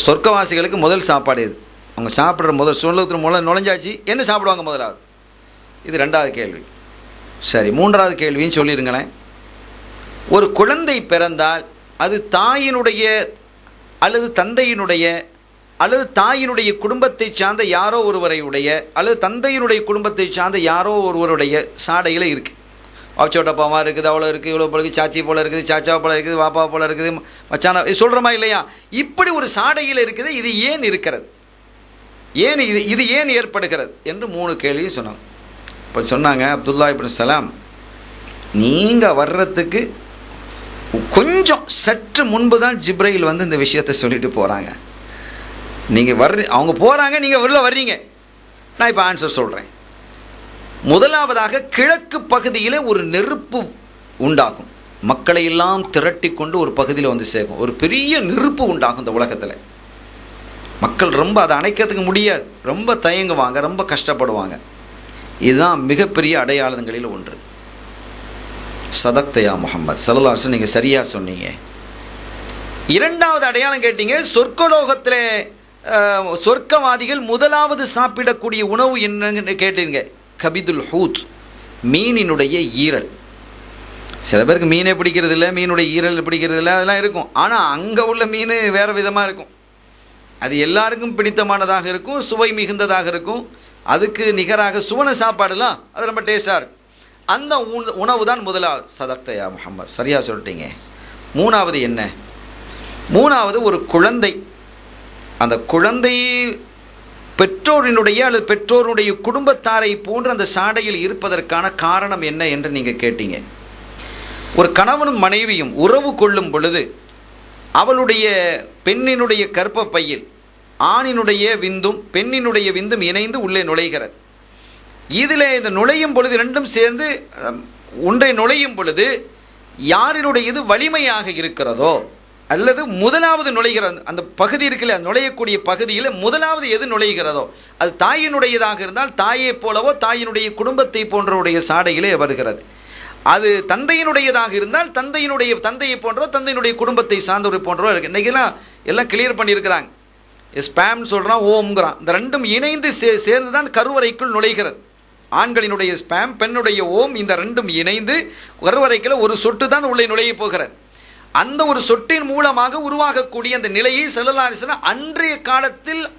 சொர்க்கவாசிகளுக்கு முதல் சாப்பாடு இது. அவங்க சாப்பிட்ற முதல் சுவனலோகத்தில் நுழைஞ்சாச்சு, என்ன சாப்பிடுவாங்க முதலாவது? இது 2வது கேள்வி. சரி, 3வது கேள்வியும் சொல்லிடுங்களேன். ஒரு குழந்தை பிறந்தால் அது தாயினுடைய அல்லது தந்தையினுடைய அல்லது தாயினுடைய குடும்பத்தை சார்ந்த யாரோ ஒருவரையுடைய அல்லது தந்தையினுடைய குடும்பத்தை சார்ந்த யாரோ ஒருவருடைய சாடையில் இருக்குது. வாச்சோட்டப்பாமா இருக்குது, அவ்வளோ இருக்குது, இவ்வளோ போல இருக்குது, சாச்சி போல் இருக்குது, சாச்சா போல் இருக்குது, வாப்பா போல் இருக்குது, மச்சானா சொல்கிறோமா இல்லையா? இப்படி ஒரு சாடையில் இருக்குது. இது ஏன் இருக்கிறது? ஏன் இது ஏன் ஏற்படுகிறது என்று 3 கேள்வி சொன்னாங்க. இப்போ சொன்னாங்க, அப்துல்லா இப்னு சலாம், நீங்கள் வர்றதுக்கு கொஞ்சம் சற்று முன்பு தான் ஜிப்ரைல் வந்து இந்த விஷயத்தை சொல்லிட்டு போகிறாங்க. நீங்கள் அவங்க போகிறாங்க, நீங்கள் உள்ள வர்றீங்க. நான் இப்போ ஆன்சர் சொல்கிறேன். முதலாவதாக, கிழக்கு பகுதியில் ஒரு நெருப்பு உண்டாகும். மக்களை எல்லாம் திரட்டி கொண்டு ஒரு பகுதியில் வந்து சேர்க்கும். ஒரு பெரிய நெருப்பு உண்டாகும் இந்த உலகத்தில். மக்கள் ரொம்ப அதை அணைக்கிறதுக்கு முடியாது, ரொம்ப தயங்குவாங்க, ரொம்ப கஷ்டப்படுவாங்க. இதுதான் மிகப்பெரிய அடையாளங்களில் ஒன்று. சதக்தயா முஹம்மத் ஸல்லல்லாஹு அலைஹி வஸல்லம், நீங்கள் சரியாக சொன்னீங்க. 2வது அடையாளம் கேட்டீங்க, சொர்க்கலோகத்தில் சொர்க்கவாதிகள் முதலாவது சாப்பிடக்கூடிய உணவு என்னன்னு கேட்டீங்க. கபிதுல் ஹூத், மீனினுடைய ஈரல். சில பேருக்கு மீனே பிடிக்கிறது இல்லை, மீனுடைய ஈரல் பிடிக்கிறது இல்லை, அதெல்லாம் இருக்கும். ஆனால் அங்கே உள்ள மீன் வேறு விதமாக இருக்கும். அது எல்லாருக்கும் பிடித்தமானதாக இருக்கும், சுவை மிகுந்ததாக இருக்கும். அதுக்கு நிகராக சுவன சாப்பாடுலாம் அது ரொம்ப டேஸ்டாக இருக்கும். அந்த உணவு தான் முதலாவது. சதக்தயா முஹம்மத், சரியாக சொல்லிட்டீங்க. 3வது என்ன? 3வது ஒரு குழந்தை. அந்த குழந்தை பெற்றோரினுடைய அல்லது பெற்றோருடைய குடும்பத்தாரை போன்று அந்த சாடையில் இருப்பதற்கான காரணம் என்ன என்று நீங்கள் கேட்டீங்க. ஒரு கணவனும் மனைவியும் உறவு கொள்ளும் பொழுது அவளுடைய பெண்ணினுடைய கர்ப்பப்பையில் ஆணினுடைய விந்தும் பெண்ணினுடைய விந்தும் இணைந்து உள்ளே நுழைகிறது. இதில் இந்த நுழையும் பொழுது 2ம் சேர்ந்து ஒன்றை நுழையும் பொழுது யாரினுடைய இது வலிமையாக இருக்கிறதோ அல்லது முதலாவது நுழைகிற அந்த பகுதி இருக்குல்ல, நுழையக்கூடிய பகுதியில் முதலாவது எது நுழைகிறதோ அது தாயினுடையதாக இருந்தால் தாயை போலவோ தாயினுடைய குடும்பத்தை போன்றவுடைய சாடையிலே வருகிறது. அது தந்தையினுடையதாக இருந்தால் தந்தையை போன்றோ தந்தையினுடைய குடும்பத்தை சார்ந்தவரை போன்றோ இருக்குது. இன்றைக்கெல்லாம் எல்லாம் கிளியர் பண்ணியிருக்கிறாங்க. ஸ்பேம்னு சொல்கிறான், ஓம்ங்கிறான். இந்த 2ம் இணைந்து சேர்ந்து தான் கருவறைக்குள் நுழைகிறது. ஆண்களினுடைய ஸ்பேம், பெண்ணுடைய ஓம், இந்த 2ம் இணைந்து கருவறைக்குள்ள ஒரு சொட்டு தான் உள்ளே நுழைய போகிறது. அந்த ஒரு சொட்டின் மூலமாக உருவாகக்கூடிய அந்த நிலையை ஸல்லல்லாஹு அலைஹி வஸல்லம்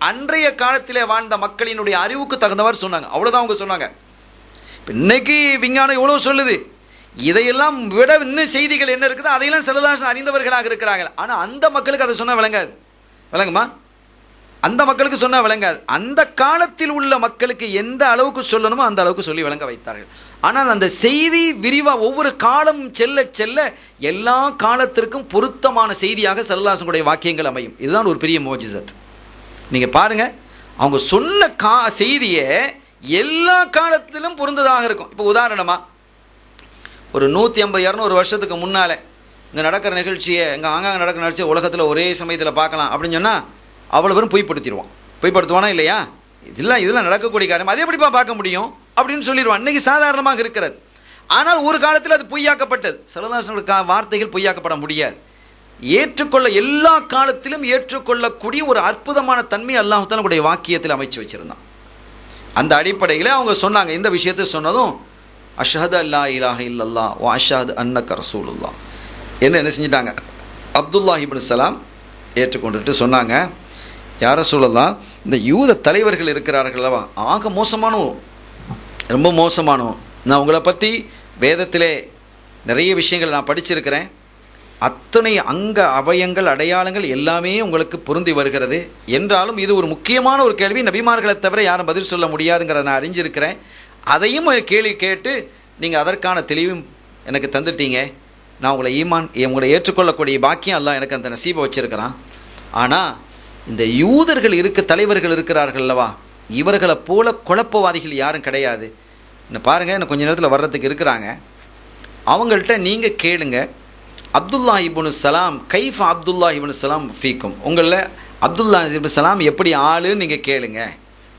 அன்றைய காலத்திலே வாழ்ந்த மக்களினுடைய அறிவுக்கு தகுந்தவாறு சொன்னாங்க. அவ்வளோதான் அவங்க சொன்னாங்க. இன்னைக்கு விஞ்ஞானம் எவ்வளோ சொல்லுது, இதையெல்லாம் விட இன்னும் செய்திகள் என்ன இருக்குதோ அதையெல்லாம் ஸல்லல்லாஹு அலைஹி வஸல்லம் அறிந்தவர்களாக இருக்கிறாங்க. ஆனால் அந்த மக்களுக்கு அதை சொன்னால் விளங்காது. விளங்குமா? அந்த மக்களுக்கு சொன்னால் விளங்காது. அந்த காலத்தில் உள்ள மக்களுக்கு எந்த அளவுக்கு சொல்லணுமோ அந்த அளவுக்கு சொல்லி விளங்க வைத்தார்கள். ஆனால் அந்த செய்தி விரிவாக ஒவ்வொரு காலம் செல்ல செல்ல எல்லா காலத்திற்கும் பொருத்தமான செய்தியாக ஸல்லல்லாஹு அலைஹி வஸல்லம் வாக்கியங்கள் அமையும். இதுதான் ஒரு பெரிய மோஜிசத். நீங்கள் பாருங்கள், அவங்க சொன்ன செய்தியை எல்லா காலத்திலும் பொருந்ததாக இருக்கும். இப்போ உதாரணமாக ஒரு 150-200 வருஷத்துக்கு முன்னால் இங்கே நடக்கிற நிகழ்ச்சியை, இங்கே ஆங்காங்க நடக்கிற நிகழ்ச்சியை உலகத்தில் ஒரே சமயத்தில் பார்க்கலாம் அப்படின்னு சொன்னால் அவ்வளோ பேரும் பொய்ப்படுத்திடுவான். பொய்ப்படுத்துவானா இல்லையா? இதெல்லாம் நடக்கக்கூடிய காரியம், அதே எப்படிப்பா பார்க்க முடியும் அப்படின்னு சொல்லிடுவான். இன்றைக்கி சாதாரணமாக இருக்கிறது. ஆனால் ஒரு காலத்தில் அது பொய்யாக்கப்பட்டது. ஸல்லல்லாஹு அலைஹி வஸல்லம் வார்த்தைகள் பொய்யாக்கப்பட முடியாது. ஏற்றுக்கொள்ள எல்லா காலத்திலும் ஏற்றுக்கொள்ளக்கூடிய ஒரு அற்புதமான தன்மை அல்லாஹ் தன்னுடைய வாக்கியத்தில் அமைச்சு வச்சிருந்தான். அந்த அடிப்படையில் அவங்க சொன்னாங்க. இந்த விஷயத்தை சொன்னதும் அஷ்ஹது அல்லா இலாஹ இல்லல்லாஹ் வ அஷ்ஹது அன்னக ரசூலுல்லாஹ் என்ன செஞ்சிட்டாங்க, அப்துல்லாஹ் இப்னு சலாம் ஏற்றுக்கொண்டுட்டு சொன்னாங்க, யா ரசூலல்லாஹ், இந்த யூத தலைவர்கள் இருக்கிறார்களவா, ஆக மோசமானவன், ரொம்ப மோசமானவன். நான் உங்களை பற்றி வேதத்திலே நிறைய விஷயங்கள் நான் படிச்சிருக்கிறேன். அத்தனை அங்க அவயங்கள் அடையாளங்கள் எல்லாமே உங்களுக்கு பொருந்தி வருகிறது. என்றாலும் இது ஒரு முக்கியமான ஒரு கேள்வி, நபிமார்களை தவிர யாரும் பதில் சொல்ல முடியாதுங்கிறத நான் அறிஞ்சிருக்கிறேன். அதையும் கேள்வி கேட்டு நீங்கள் அதற்கான தெளிவும் எனக்கு தந்துட்டீங்க. நான் உங்களை ஏற்றுக்கொள்ளக்கூடிய பாக்கியம் அல்லாஹ் எனக்கு அந்த நசீபை வச்சுருக்கிறான். ஆனால் இந்த யூதர்கள் தலைவர்கள் இருக்கிறார்கள் அல்லவா, இவர்களை போல குழப்பவாதிகள் யாரும் கிடையாது. இன்னும் பாருங்கள், இன்னும் கொஞ்சம் நேரத்தில் வர்றதுக்கு இருக்கிறாங்க. அவங்கள்ட்ட நீங்கள் கேளுங்க, அப்துல்லாஹ் இப்னு சலாம் கைஃப் அப்துல்லாஹ் இப்னு சலாம் ஃபீக்கும், உங்களில் அப்துல்லாஹ் இப்னு சலாம் எப்படி ஆளுன்னு நீங்கள் கேளுங்க,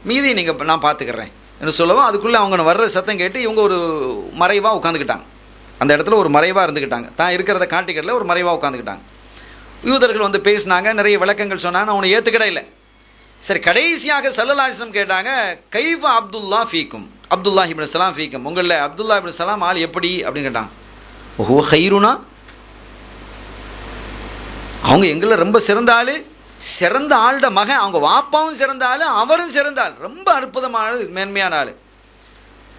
மீதி நான் பார்த்துக்கிறேன் என்று சொல்லவும், அதுக்குள்ளே அவங்க வர்ற சத்தம் கேட்டு இவங்க ஒரு மறைவாக உட்காந்துக்கிட்டாங்க. அந்த இடத்துல ஒரு மறைவாக இருந்துக்கிட்டாங்க, தான் இருக்கிறத காட்டிக்கடல ஒரு மறைவாக உட்காந்துக்கிட்டாங்க. யூதர்கள் பேசினாங்க, நிறைய விளக்கங்கள் சொன்னாங்க, அவனை ஏற்றுக்கிட இல்லை. சரி, கடைசியாக ஸல்லல்லாஹு அலைஹி வஸல்லம் கேட்டாங்க, கைஃப அப்துல்லா ஃபீக்கும், அப்துல்லாஹ் இப்னு சலாம் ஃபீக்கும், உங்களில் அப்துல்லா இப்னு சலாம் ஆள் எப்படி அப்படின்னு கேட்டாங்க. ஓஹோ ஹைருனா, அவங்க எங்களில் ரொம்ப சிறந்த ஆள், சிறந்த ஆளுட மகன், அவங்க வாப்பாவும் சிறந்த ஆள், அவரும் சிறந்த ஆள், ரொம்ப அற்புதமான ஆள், மேன்மையான ஆள்.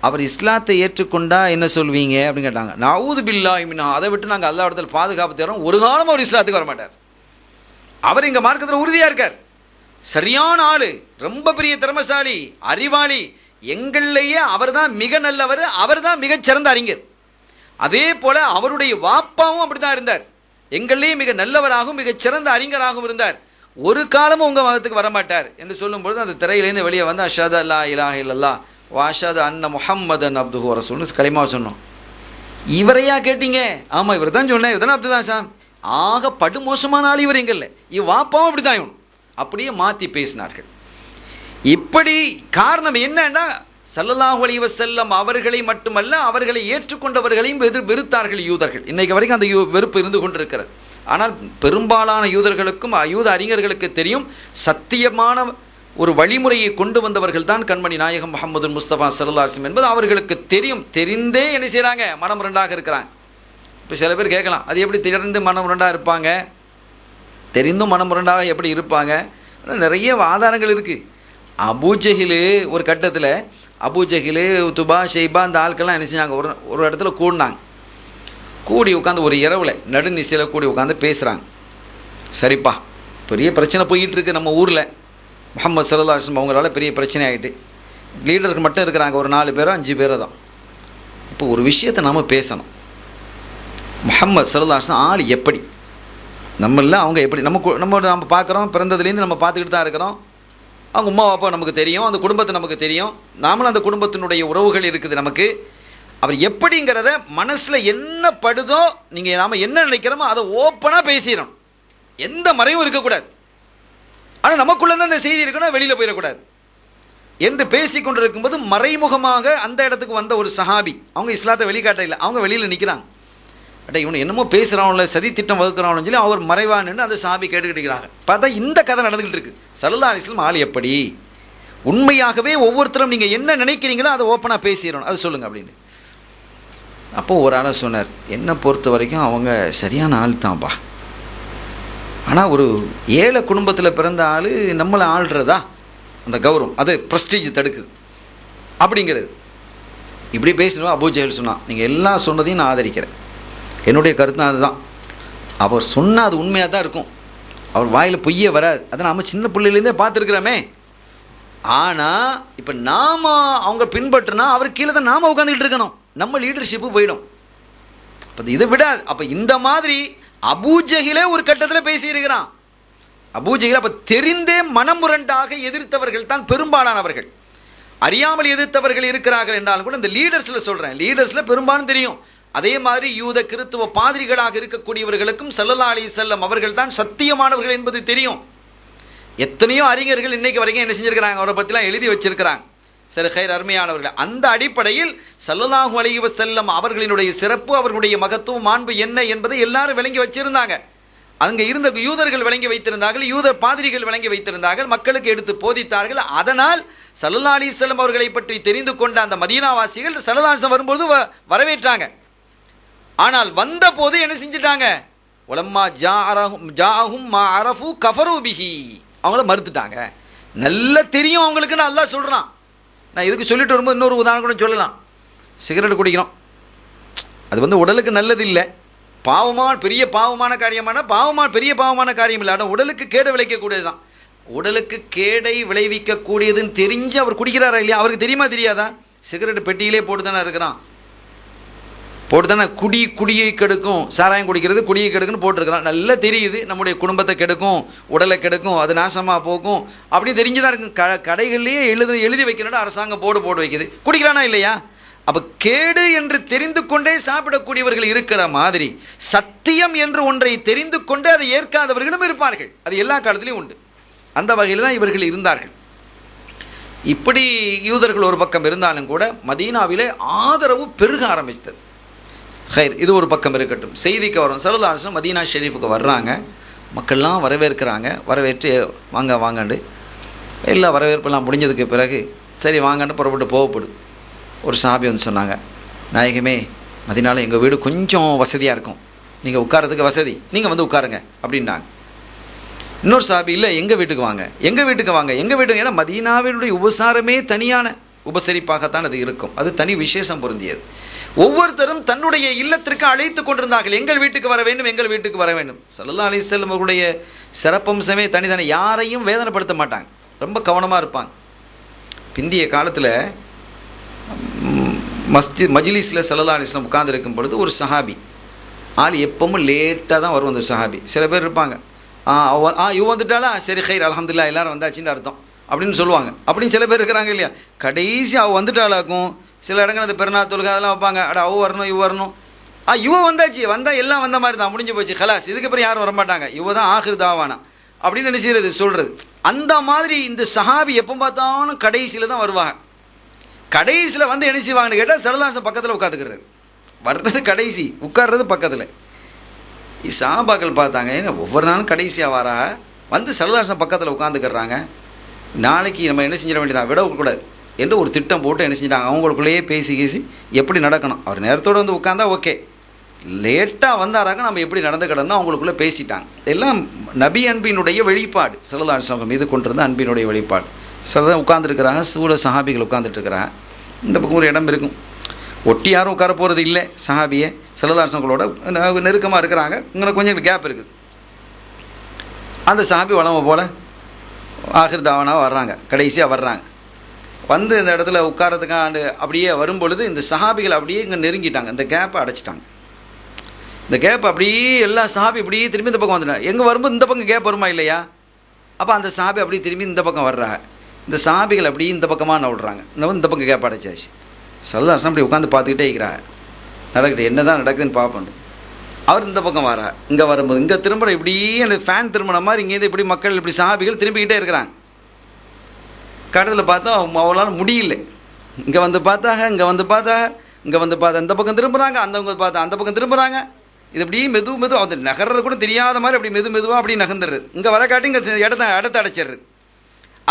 அவர் இஸ்லாத்தை ஏற்றுக்கொண்டா என்ன சொல்வீங்க அப்படின்னு கேட்டாங்க. நஊது பில்லாஹி மின்ஹு, அதை விட்டு நாங்கள் அல்லாஹ் இடத்துல பாதுகாப்பு தேடுறோம், ஒரு காலம் அவர் இஸ்லாத்துக்கு வர மாட்டார். அவர் எங்கள் மார்க்கத்தில் உறுதியாக இருக்கார், சரியான ஆள், ரொம்ப பெரிய திறமசாலி, அறிவாளி, எங்கள்லேயே அவர் தான் மிக நல்லவர், அவர் தான் மிகச்சிறந்த அறிஞர். அதே போல் அவருடைய வாப்பாவும் அப்படி தான் இருந்தார், எங்கள்லேயே மிக நல்லவராகவும் மிகச்சிறந்த அறிஞராகவும் இருந்தார், ஒரு காலமும் உங்கள் மதத்துக்கு வரமாட்டார் என்று சொல்லும்பொழுது அந்த திரையிலேருந்து வெளியே வந்து அஷ்ஹது அல்லா இலாஹ இல்லல்லாஹ் வ அஷ்ஹது அன்ன முஹம்மதன் அப்துஹு வ ரசூலுஹு கலிமா சொன்னோம். இவரையா கேட்டீங்க? ஆமாம், இவர் தான் சொன்னேன், இவர் தானே அப்துல்லா சாம், ஆக படுமோசமான ஆள் இவர் எங்கல்ல, வாப்பாவும் அப்படி தான் இவன், அப்படியே மாற்றி பேசினார்கள். இப்படி காரணம் என்னன்னா, ஸல்லல்லாஹு அலைஹி வஸல்லம் அவர்களை மட்டுமல்ல, அவர்களை ஏற்றுக்கொண்டவர்களையும் வெறுத்தார்கள் யூதர்கள். இன்றைக்கு வரைக்கும் அந்த வெறுப்பு இருந்து கொண்டிருக்கிறது. ஆனால் பெரும்பாலான யூதர்களுக்கும் யூத அறிஞர்களுக்கு தெரியும், சத்தியமான ஒரு வழிமுறையை கொண்டு வந்தவர்கள் தான் கண்மணி நாயகம் முஹம்மது முஸ்தபா ஸல்லல்லாஹு அலைஹி வஸல்லம் என்பது அவர்களுக்கு தெரியும். தெரிந்தே என்ன செய்கிறாங்க, மனம் ரெண்டாக இருக்கிறாங்க. இப்போ சில பேர் கேட்கலாம், அது எப்படி தெரிந்து மனம் ரெண்டாக இருப்பாங்க, தெரிந்தும் மனம் ரெண்டாக எப்படி இருப்பாங்க? நிறைய ஆதாரங்கள் இருக்குது. அபூஜஹில் ஒரு கட்டத்தில் அபூஜஹில் உத்துபா ஷைபா அந்த ஆட்கள்லாம் என்ன செஞ்சாங்க, ஒரு இடத்துல கூடினாங்க. கூடி உட்காந்து ஒரு இரவில் நடுநிசையில் கூடி உட்காந்து பேசுகிறாங்க. சரிப்பா, பெரிய பிரச்சனை போயிட்டுருக்கு நம்ம ஊரில், முஹம்மது ஸல்லல்லாஹு அலைஹி வஸல்லம் அவங்களால பெரிய பிரச்சனை ஆகிட்டு, லீடருக்கு மட்டும் இருக்கிறாங்க ஒரு 4 பேரோ 5 பேரோ தான். இப்போ ஒரு விஷயத்தை நாம் பேசணும், முஹம்மது ஸல்லல்லாஹு அலைஹி வஸல்லம் ஆள் எப்படி, நம்மள அவங்க எப்படி, நம்ம பார்க்குறோம், பிறந்ததுலேருந்து நம்ம பார்த்துக்கிட்டு தான் இருக்கிறோம். அவங்க அம்மா அப்பா நமக்கு தெரியும், அந்த குடும்பத்தை நமக்கு தெரியும், நாமளும் அந்த குடும்பத்தினுடைய உறவுகள் இருக்குது நமக்கு. அவர் எப்படிங்கிறத மனசில் என்ன படுதோ, நாம் என்ன நினைக்கிறோமோ அதை ஓப்பனாக பேசிடணும், எந்த மறைவும் இருக்கக்கூடாது. ஆனால் நமக்குள்ளே அந்த செய்தி இருக்கணும், வெளியில் போயிடக்கூடாது என்று பேசி கொண்டு இருக்கும்போது மறைமுகமாக அந்த இடத்துக்கு வந்த ஒரு சஹாபி, அவங்க இஸ்லாத்தை வெளிக்காட்ட இல்லை, அவங்க வெளியில் நிற்கிறாங்க. இவனு என்னமோ பேசுகிறான்ல, சதி திட்டம் வகுக்கிறான்னு சொல்லி அவர் மறைவான்னு அந்த சஹாபி கேட்டுக்கிட்டு இருக்கிறாங்க. பார்த்தா இந்த கதை நடந்துக்கிட்டு இருக்குது. ஸல்லல்லாஹு அலைஹி வஸல்லம் ஆள் எப்படி, உண்மையாகவே ஒவ்வொருத்தரும் நீங்கள் என்ன நினைக்கிறீங்களோ அதை ஓப்பனாக பேசிடணும், அது சொல்லுங்கள் அப்படின்னு. அப்போது ஒரு ஆளை சொன்னார், என்னை பொறுத்த வரைக்கும் அவங்க சரியான ஆள் தான்ப்பா, ஆனால் ஒரு ஏழை குடும்பத்தில் பிறந்த ஆள் நம்மளை ஆள்றதா அந்த கௌரவம், அது ப்ரெஸ்டீஜ் தடுக்குது அப்படிங்கிறது. இப்படி பேசணும். அபூஜஹல் சொன்னான், நீங்கள் எல்லாம் சொன்னதையும் நான் ஆதரிக்கிறேன், என்னுடைய கருத்து அதுதான், அவர் சொன்னால் அது உண்மையாக தான் இருக்கும், அவர் வாயில் பொய்யே வராது, அதை நாம் சின்ன பிள்ளையிலேருந்தே பார்த்துருக்குறோமே. ஆனால் இப்போ நாம் அவங்க பின்பற்றினா அவர் கீழே தான் நாம் உட்காந்துக்கிட்டு இருக்கணும், நம்ம லீடர்ஷிப்பு போயிடும். அப்போ இதை விடாது. அப்போ இந்த மாதிரி அபூஜஹிலே ஒரு கட்டத்தில் பேசியிருக்கிறான். அபூஜஹில் அப்போ தெரிந்தே மனமுரண்டாக எதிர்த்தவர்கள் தான் பெரும்பாலானவர்கள். அறியாமல் எதிர்த்தவர்கள் இருக்கிறார்கள் என்றாலும் கூட இந்த லீடர்ஸில் சொல்கிறேன், லீடர்ஸில் பெரும்பாலும் தெரியும். அதே மாதிரி யூத கிறித்துவ பாதிரிகளாக இருக்கக்கூடியவர்களுக்கும் ஸல்லல்லாஹு அலைஹி வஸல்லம் அவர்கள் தான் சத்தியமானவர்கள் என்பது தெரியும். எத்தனையோ அறிஞர்கள் இன்னைக்கு வரைக்கும் என்ன செஞ்சுருக்கிறாங்க, அவரை பற்றிலாம் எழுதி வச்சிருக்கிறாங்க. சரி, ஹைர், அருமையானவர்கள். அந்த அடிப்படையில் ஸல்லல்லாஹு அலைஹி வஸல்லம் அவர்களினுடைய சிறப்பு, அவர்களுடைய மகத்துவம், மாண்பு என்ன என்பதை எல்லாரும் விளங்கி வச்சிருந்தாங்க. அங்கே இருந்த யூதர்கள் விளங்கி வைத்திருந்தார்கள், யூதர் பாதிரிகள் விளங்கி வைத்திருந்தார்கள், மக்களுக்கு எடுத்து போதித்தார்கள். அதனால் ஸல்லல்லாஹு அலைஹி வஸல்லம் அவர்களை பற்றி தெரிந்து கொண்ட அந்த மதீனாவாசிகள் ஸல்லல்லாஹு அலைஹி வஸல்லம் வரும்போது வரவேற்றாங்க. ஆனால் வந்த போது என்ன செஞ்சிட்டாங்க? உலம்மா ஜாஅஹும் மா அரஃபு கஃபரு பிஹி, அவங்கள மறுத்துட்டாங்க. நல்லா தெரியும் அவங்களுக்குன்னு அல்லாஹ் சொல்கிறான். நான் இதுக்கு சொல்லிட்டு வரும்போது இன்னொரு உதாரணம் கூட சொல்லலாம். சிகரெட் குடிக்கிறோம், அது உடலுக்கு நல்லது இல்லை, பெரிய பாவமான காரியமான பெரிய பாவமான காரியம் இல்லை, ஆனால் உடலுக்கு கேடை விளைவிக்கக்கூடியது தான். உடலுக்கு கேடை விளைவிக்கக்கூடியதுன்னு தெரிஞ்சு அவர் குடிக்கிறாரா இல்லையா? அவருக்கு தெரியுமா தெரியாதா? சிகரெட் பெட்டியிலே போட்டு தானே இருக்கிறான், போட்டு தானே குடியை கெடுக்கும், சாராயம் குடிக்கிறது குடியை கெடுக்குன்னு போட்டிருக்கிறான். நல்லா தெரியுது, நம்முடைய குடும்பத்தை கெடுக்கும், உடலை கெடுக்கும், அது நாசமாக போகும் அப்படின்னு தெரிஞ்சுதான் இருக்கும். கடைகள்லேயே எழுதி வைக்கணும்னு அரசாங்கம் போட்டு வைக்குது. குடிக்கிறானா இல்லையா? அப்போ கேடு என்று தெரிந்து கொண்டே சாப்பிடக்கூடியவர்கள் இருக்கிற மாதிரி சத்தியம் என்று ஒன்றை தெரிந்து கொண்டு அதை ஏற்காதவர்களும் இருப்பார்கள். அது எல்லா காலத்திலையும் உண்டு. அந்த வகையில் தான் இவர்கள் இருந்தார்கள். இப்படி யூதர்கள் ஒரு பக்கம் இருந்தாலும் கூட மதீனாவிலே ஆதரவு பெருக ஆரம்பித்தது. ஹைர், இது ஒரு பக்கம் இருக்கட்டும். செய்திக்கு வரும், ஸல்லல்லாஹு அலைஹி வஸல்லம் மதீனா ஷெரீஃபுக்கு வர்றாங்க, மக்கள்லாம் வரவேற்கிறாங்க. வரவேற்று வாங்கண்டு எல்லா வரவேற்பெல்லாம் முடிஞ்சதுக்கு பிறகு சரி வாங்கன்னு புறப்பட்டு போகப்படும். ஒரு சஹாபி சொன்னாங்க, நாயகமே மதீனாவில் எங்கள் வீடு கொஞ்சம் வசதியாக இருக்கும், நீங்கள் உட்காரத்துக்கு வசதி, நீங்கள் உட்காருங்க அப்படின்னாங்க. இன்னொரு சஹாபி, இல்லை எங்கள் வீட்டுக்கு வாங்க, எங்கள் வீட்டுக்கு. ஏன்னா மதீனாவினுடைய உபசாரமே தனியான உபசரிப்பாகத்தான் அது இருக்கும், அது தனி விசேஷம் பொருந்தியது. ஒவ்வொருத்தரும் தன்னுடைய இல்லத்திற்கு அழைத்து கொண்டிருந்தார்கள், எங்கள் வீட்டுக்கு வர வேண்டும். ஸல்லல்லாஹு அலைஹி வஸல்லம் அவர்களுடைய சிறப்பம்சமே தனிதானே, யாரையும் வேதனைப்படுத்த மாட்டாங்க, ரொம்ப கவனமாக இருப்பாங்க. பிந்திய காலத்தில் மஜ்லிஸில் ஸல்லல்லாஹு அலைஹி வஸல்லம் உட்கார்ந்துருக்கும் பொழுது ஒரு சஹாபி ஆள் எப்பவும் லேட்டாக தான் வரும். அந்த சஹாபி சில பேர் இருப்பாங்க, இவ வந்துட்டாலா சரி ஹைர் அல்ஹம்துலில்லாஹ் எல்லாரும் வந்தாச்சுன்னு அர்த்தம் அப்படின்னு சொல்லுவாங்க. அப்படின்னு சில பேர் இருக்கிறாங்க இல்லையா? கடைசி அவள் வந்துட்டாலாக்கும். சில இடங்கள் அந்த பெருநாள் தொழுகை அதெல்லாம் வைப்பாங்க, அவ வரணும் இவ வரணும், இவ வந்தாச்சு, வந்தால் எல்லாம் வந்த மாதிரி தான், முடிஞ்சு போச்சு, ஹலாஸ், இதுக்கப்புறம் யாரும் வரமாட்டாங்க, இவ தான் ஆகிரு தாவானா அப்படின்னு நினைச்சிருது சொல்கிறது. அந்த மாதிரி இந்த சஹாபி எப்போ பார்த்தாலும் கடைசியில் தான் வருவாங்க. கடைசியில் என்ன செய்வாங்கன்னு கேட்டால் ஸல்லல்லாஹு அலைஹி வஸல்லம் பக்கத்தில் உட்காந்துக்கிறது, வர்றது கடைசி, உட்கார்றது பக்கத்தில். சஹாபாக்கள் பார்த்தாங்க, ஏங்க ஒவ்வொரு நாளும் கடைசியாக வரா ஸல்லல்லாஹு அலைஹி வஸல்லம் பக்கத்தில் உட்காந்துக்கிறாங்க, நாளைக்கு நம்ம என்ன செஞ்சிட வேண்டியதான், விடக்கூடாது என்று ஒரு திட்டம் போட்டு என்ன செஞ்சிட்டாங்க, அவங்களுக்குள்ளேயே பேசி எப்படி நடக்கணும், அவர் நேரத்தோடு உட்காந்தா ஓகே, லேட்டாக வந்தாராங்க நம்ம எப்படி நடந்துக்கிடணும் அவங்களுக்குள்ளே பேசிட்டாங்க. எல்லாம் நபி அன்பினுடைய வெளிப்பாடு, ஸல்லல்லாஹு அலைஹி வஸல்லம் மீது கொண்டிருந்த அன்பினுடைய வெளிப்பாடு. சிலதான் உட்காந்துருக்கிறாங்க, சூழ சஹாபிகள் உட்காந்துட்டுருக்கிறாங்க. இந்த பக்கம் ஒரு இடம் இருக்கும், ஒட்டி யாரும் உட்கார போகிறது இல்லை, சஹாபியை ஸல்லல்லாஹு அலைஹி வஸல்லம் நெருக்கமாக இருக்கிறாங்க, இங்கே கொஞ்சம் கேப் இருக்குது. அந்த சஹாபி வளமை போல் ஆகிர் தாவானாக வர்றாங்க, கடைசியாக வர்றாங்க. இந்த இடத்துல உட்காரத்துக்காண்டு அப்படியே வரும்பொழுது இந்த சஹாபிகள் அப்படியே இங்கே நெருங்கிட்டாங்க, இந்த கேப்பை அடைச்சிட்டாங்க. இந்த கேப் அப்படியே எல்லா சஹாபி அப்படியே திரும்பி இந்த பக்கம் வந்துட்டாங்க. எங்கே வரும்போது இந்த பக்கம் கேப் வருமா இல்லையா? அப்போ அந்த சஹாபி அப்படியே திரும்பி இந்த பக்கம் வர்றாங்க. இந்த சஹாபிகள் அப்படியே இந்த பக்கமாக நவுடுறாங்க, இந்த பக்கம் கேப் அடைச்சாச்சு. ஸல்லல்லாஹு அலைஹி வஸல்லம் அப்படி உட்காந்து பார்த்துக்கிட்டே இருக்கிறாங்க, நடக்கட்டும் என்ன தான் நடக்குதுன்னு பார்ப்போம். அவர் இந்த பக்கம் வரா, இங்கே வரும்போது இங்கே திரும்ப இப்படியே அந்த ஃபேன் திரும்பின மாதிரி இங்கேருந்து இப்படி மக்கள் இப்படி சஹாபிகள் திரும்பிக்கிட்டே இருக்கிறாங்க. கடத்தில் பார்த்தா அவங்களால முடியல, இங்கே பார்த்தா இந்த பக்கம் திரும்புகிறாங்க, அந்த பக்கம் திரும்புகிறாங்க. இது அப்படியே மெது அந்த நகர்றது கூட தெரியாத மாதிரி அப்படி மெதுவாக அப்படி நகர்ந்துடுறது. இங்கே வர காட்டி இங்கே இடத்த அடைச்சிடுறது.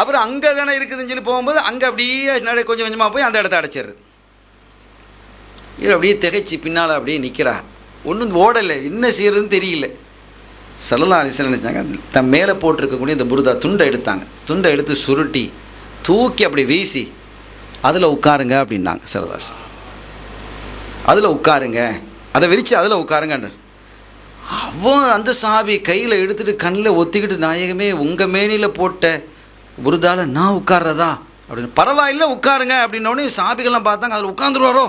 அப்புறம் அங்கே தானே இருக்குதுன்னு சொல்லி போகும்போது அங்கே அப்படியே கொஞ்சம் கொஞ்சமாக போய் அந்த இடத்த அடைச்சிடுறது. இது அப்படியே திகைச்சி பின்னால் அப்படியே நிற்கிறா, ஒன்றும் ஓடலை, என்ன செய்யறதுன்னு தெரியல. ஸல்லல்லாஹு அலைஹி வஸல்லம் நினச்சாங்க, தன் மேலே போட்டிருக்கக்கூடிய இந்த புருதா துண்டை எடுத்து சுருட்டி தூக்கி அப்படி வீசி அதில் உட்காருங்க அப்படின்னாங்க. ஸல்லல்லாஹு அலைஹி வஸல்லம் அதில் உட்காருங்க, அதை விரித்து அதில் உட்காருங்க. அந்த சஹாபி கையில் எடுத்துகிட்டு கண்ணில் ஒத்திக்கிட்டு, நாயகமே உங்கள் மேனியில் போட்ட புருதால நான் உட்கார்றதா அப்படின்னு, பரவாயில்ல உட்காருங்க அப்படின்னோடனே சஹாபிகள்லாம் பார்த்தாங்க, அதில் உட்காந்துருவாரோ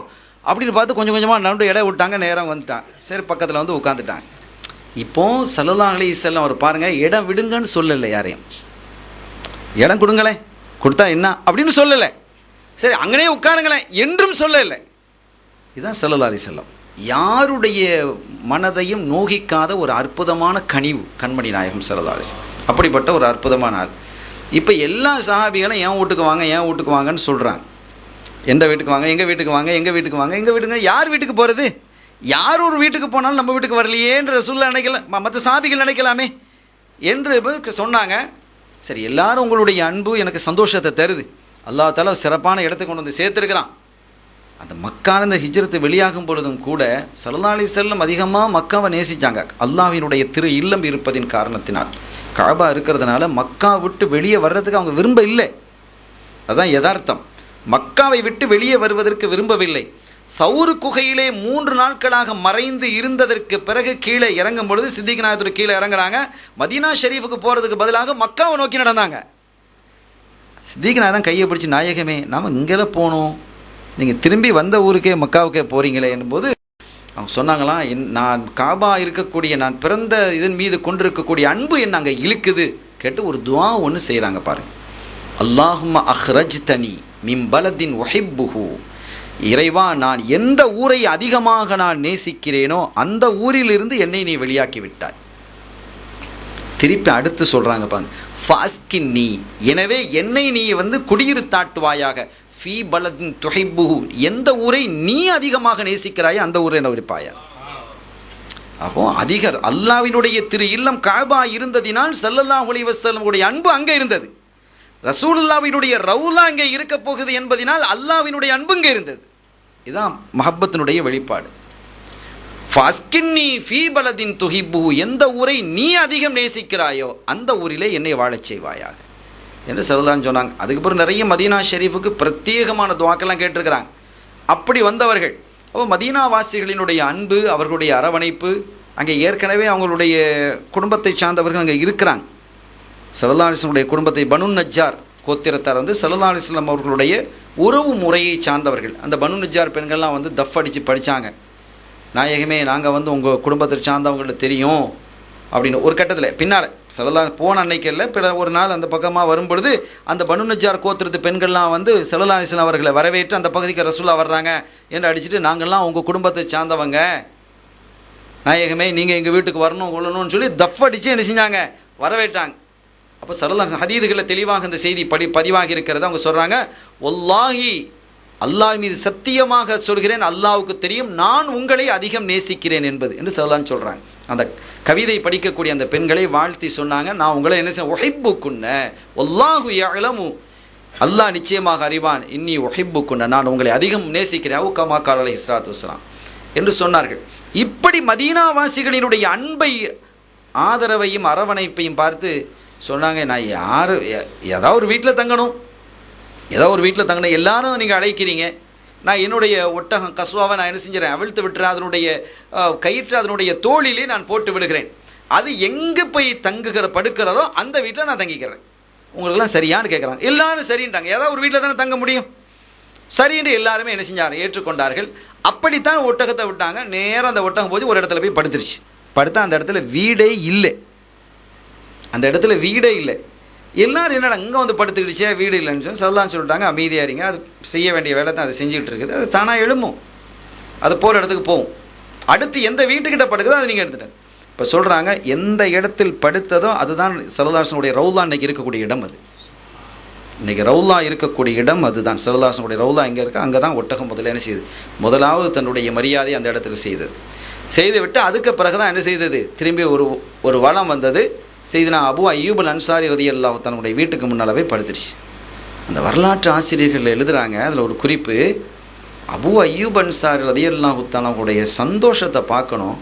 அப்படின்னு பார்த்து கொஞ்சம் கொஞ்சமாக நண்டு இடம் விட்டாங்க, நேரம் வந்துட்டாங்க. சரி பக்கத்தில் உட்காந்துட்டாங்க. இப்போது ஸல்லல்லாஹு அலைஹி வஸல்லம் அவர் பாருங்கள், இடம் விடுங்கன்னு சொல்லலை, யாரையும் இடம் கொடுங்களேன், கொடுத்தா என்ன அப்படின்னு சொல்லலை, சரி அங்கனே உட்காருங்களேன் என்றும் சொல்லலை. இதுதான் ஸல்லல்லாஹு அலைஹி வஸல்லம், யாருடைய மனதையும் நோகிக்காத ஒரு அற்புதமான கனிவு கண்மணி நாயகம் ஸல்லல்லாஹு அலைஹி வஸல்லம். அப்படிப்பட்ட ஒரு அற்புதமான ஆள். இப்போ எல்லா சஹாபிகளும் என் வீட்டுக்கு வாங்கன்னு சொல்கிறாங்க. எந்த வீட்டுக்கு வாங்க, எங்கள் வீட்டுக்கு வாங்க. யார் வீட்டுக்கு போகிறது? யார் ஒரு வீட்டுக்கு போனாலும் நம்ம வீட்டுக்கு வரலையேன்ற ரசூலுல்லாஹ் நினைக்கலாம், மற்ற சாபிகள் நினைக்கலாமே என்று சொன்னாங்க. சரி, எல்லாரும் உங்களுடைய அன்பு எனக்கு சந்தோஷத்தை தருது, அல்லாஹ் தஆலா சிறப்பான இடத்துக்கு கொண்டு வந்து சேர்த்துருக்கிறான். அந்த மக்கான இந்த ஹிஜ்ரத்து வெளியாகும் பொழுதும் கூட ஸல்லல்லாஹு அலைஹி வஸல்லம் அதிகமாக மக்காவை நேசித்தாங்க. அல்லாஹ்வினுடைய திரு இல்லம் இருப்பதின் காரணத்தினால், கஅபா இருக்கிறதுனால மக்கா விட்டு வெளியே வர்றதுக்கு அவங்க விரும்ப இல்லை. அதுதான் யதார்த்தம். மக்காவை விட்டு வெளியே வருவதற்கு விரும்பவில்லை. சவுர் குகையிலே 3 நாட்களாக மறைந்து இருந்ததற்கு பிறகு கீழே இறங்கும் பொழுது சித்திக் நாயகத்துடைய கீழே இறங்குறாங்க. மதீனா ஷெரீஃபுக்கு போகிறதுக்கு பதிலாக மக்காவை நோக்கி நடந்தாங்க. சித்திக் நாயகம் கையை பிடிச்சி, நாயகமே நாம் இங்கெல்லாம் போகணும், நீங்கள் திரும்பி வந்த ஊருக்கே மக்காவுக்கே போகிறீங்களே என்னும்போது அவங்க சொன்னாங்களாம், நான் காபா இருக்கக்கூடிய, நான் பிறந்த இதன் மீது கொண்டிருக்கக்கூடிய அன்பு என்ன அங்கே இழுக்குது கேட்டு ஒரு துவா ஒன்று செய்கிறாங்க பாருங்கள். அல்லாஹும்ம அஹ்ரஜ்தனி மின் பலதின் உஹிப்புஹு, இறைவா நான் எந்த ஊரை அதிகமாக நான் நேசிக்கிறேனோ அந்த ஊரிலிருந்து என்னை நீ வெளியாக்கி விட்டாய். திருப்பி அடுத்து சொல்கிறாங்க பாருங்க, ஃபாஸ்கின்னி, எனவே என்னை நீ குடியிருத்தாட்டுவாயாக, ஃபீ பலதின் துஹிப்புஹு, எந்த ஊரை நீ அதிகமாக நேசிக்கிறாயோ அந்த ஊரை என்ன இருப்பாயா. அப்போ அதிகர் அல்லாஹ்வினுடைய திரு இல்லம் கஅபா இருந்ததினால் ஸல்லல்லாஹு அலைஹி வஸல்லமுடைய அன்பு அங்கே இருந்தது. ரசூலுல்லாஹ்வினுடைய ரவுலா அங்கே இருக்க போகுது என்பதனால் அல்லாஹ்வினுடைய அன்பு இங்கே இருந்தது. இதுதான் மஹப்பத்தினுடைய வெளிப்பாடு. ஃபாஸ்கின்னி ஃபீ பலதின் துஹிப்புஹு, எந்த ஊரை நீ அதிகம் நேசிக்கிறாயோ அந்த ஊரிலே என்னை வாழச் செய்வாயாக என்று ஸல்லல்லாஹு சொன்னாங்க. அதுக்கப்புறம் நிறைய மதீனா ஷெரீஃபுக்கு பிரத்யேகமான துவாக்கெல்லாம் கேட்டிருக்கிறாங்க. அப்படி வந்தவர்கள். அப்போ மதீனா வாசிகளினுடைய அன்பு, அவர்களுடைய அரவணைப்பு, அங்கே ஏற்கனவே அவங்களுடைய குடும்பத்தை சார்ந்தவர்கள் அங்கே இருக்கிறாங்க. ஸல்லல்லாஹு அலைஹி வஸல்லம் குடும்பத்தை பனு நஜ்ஜார் கோத்திரத்தார் ஸல்லல்லாஹு அலைஹி வஸல்லம் அவர்களுடைய உறவு முறையை சார்ந்தவர்கள். அந்த பனு நஜ்ஜார் பெண்கள்லாம் தஃப் அடித்து படித்தாங்க. நாயகமே நாங்கள் உங்கள் குடும்பத்தை சார்ந்தவங்கள்ட்ட தெரியும் அப்படின்னு ஒரு கட்டத்தில் பின்னால் ஸல்லல்லாஹு போன அன்னைக்கு இல்லை, ஒரு நாள் அந்த பக்கமாக வரும்பொழுது அந்த பனு நஜ்ஜார் கோத்திரத்து பெண்கள்லாம் ஸல்லல்லாஹு அலைஹி வஸல்லம் அவர்களை வரவேற்று அந்த பகுதிக்கு ரசூலுல்லாஹ் வர்றாங்க என்று அடிச்சுட்டு, நாங்கள்லாம் உங்கள் குடும்பத்தை சார்ந்தவங்க, நாயகமே நீங்கள் எங்கள் வீட்டுக்கு வரணும் கொள்ளணும்னு சொல்லி தஃப் அடித்து என்ன செஞ்சாங்க, வரவேற்றாங்க. அப்போ ஸல்லல்லாஹு ஹதீதுகளில் தெளிவாக இந்த செய்தி பதிவாகி இருக்கிறது. அவங்க சொல்கிறாங்க, வல்லாஹி, அல்லாஹ் மீது சத்தியமாக சொல்கிறேன், அல்லாஹ்வுக்கு தெரியும் நான் உங்களை அதிகம் நேசிக்கிறேன் என்பது என்று ஸல்லல்லாஹு சொல்கிறாங்க. அந்த கவிதை படிக்கக்கூடிய அந்த பெண்களை வாழ்த்தி சொன்னாங்க, நான் உங்களை என்ன செய்ய உஹிப்புக்குன்ன வல்லாஹு யஅலமு, அல்லாஹ் நிச்சயமாக அறிவான், இன்னி உஹிப்புக்குன்ன, நான் உங்களை அதிகம் நேசிக்கிறேன், அவு கமா கால அலைஹி ஸலாத்து வஸ்ஸலாம் என்று சொன்னார்கள். இப்படி மதீனாவாசிகளினுடைய அன்பை, ஆதரவையும் அரவணைப்பையும் பார்த்து சொன்னாங்க, நான் ஏதாவது ஒரு வீட்டில் தங்கணும், எல்லாரும் நீங்கள் அழைக்கிறீங்க, நான் என்னுடைய ஒட்டகம் கஸ்வாவை நான் என்ன செஞ்சுறேன், அவிழ்த்து விட்டுறேன், அதனுடைய கயிற்று அதனுடைய தோளிலே நான் போட்டு விடுகிறேன், அது எங்கே போய் படுக்கிறதோ அந்த வீட்டில் நான் தங்கிக்கிறேன், உங்களுக்கெல்லாம் சரியான்னு கேட்குறாங்க. எல்லாரும் சரின்ட்டாங்க. ஏதாவது ஒரு வீட்டில் தானே தங்க முடியும், சரின்னு எல்லாருமே என்ன செஞ்சாங்க, ஏற்றுக்கொண்டார்கள். அப்படித்தான் ஒட்டகத்தை விட்டாங்க. நேரம் அந்த ஒட்டகம் போய் ஒரு இடத்துல போய் படுத்துருச்சு. படுத்தா அந்த இடத்துல வீடே இல்லை. எல்லாரும் என்னடா இங்கே படுத்துக்கிடுச்சே, வீடு இல்லைன்னு சொல்லி ஸல்லல்லாஹு சொல்லிட்டாங்க, அமைதியாக இருங்க, அது செய்ய வேண்டிய வேலை தான், அதை செஞ்சுக்கிட்டு இருக்குது, அது தானாக எழும்பும், அது போகிற இடத்துக்கு போகும், அடுத்து எந்த வீட்டுக்கிட்ட படுக்குதோ அதை நீங்கள் எடுத்துட்டேன். இப்போ சொல்கிறாங்க, எந்த இடத்தில் படுத்ததோ அதுதான் ஸல்லல்லாஹு அலைஹி வஸல்லம் ரவுலா இன்றைக்கி இருக்கக்கூடிய இடம். அது இன்றைக்கி ரவுலா இருக்கக்கூடிய இடம் அதுதான். ஸல்லல்லாஹு அலைஹி வஸல்லம் ரவுலா எங்கே இருக்கோ அங்கே தான் ஒட்டகம் முதல்ல என்ன செய்யுது, முதலாவது தன்னுடைய மரியாதை அந்த இடத்துல செய்து விட்டு அதுக்கு பிறகு தான் என்ன செய்தது, திரும்பி ஒரு வளம் வந்தது. செய்தினா அபு அய்யூப் அல் அன்சாரி ரலியல்லாஹு தன்னுடைய வீட்டுக்கு முன்னாலவே படுத்துருச்சு. அந்த வரலாற்று ஆசிரியர்கள் எழுதுகிறாங்க, அதில் ஒரு குறிப்பு, அபு அய்யூப் அன்சாரி ரலியல்லாஹு தன்னுடைய சந்தோஷத்தை பார்க்கணும்.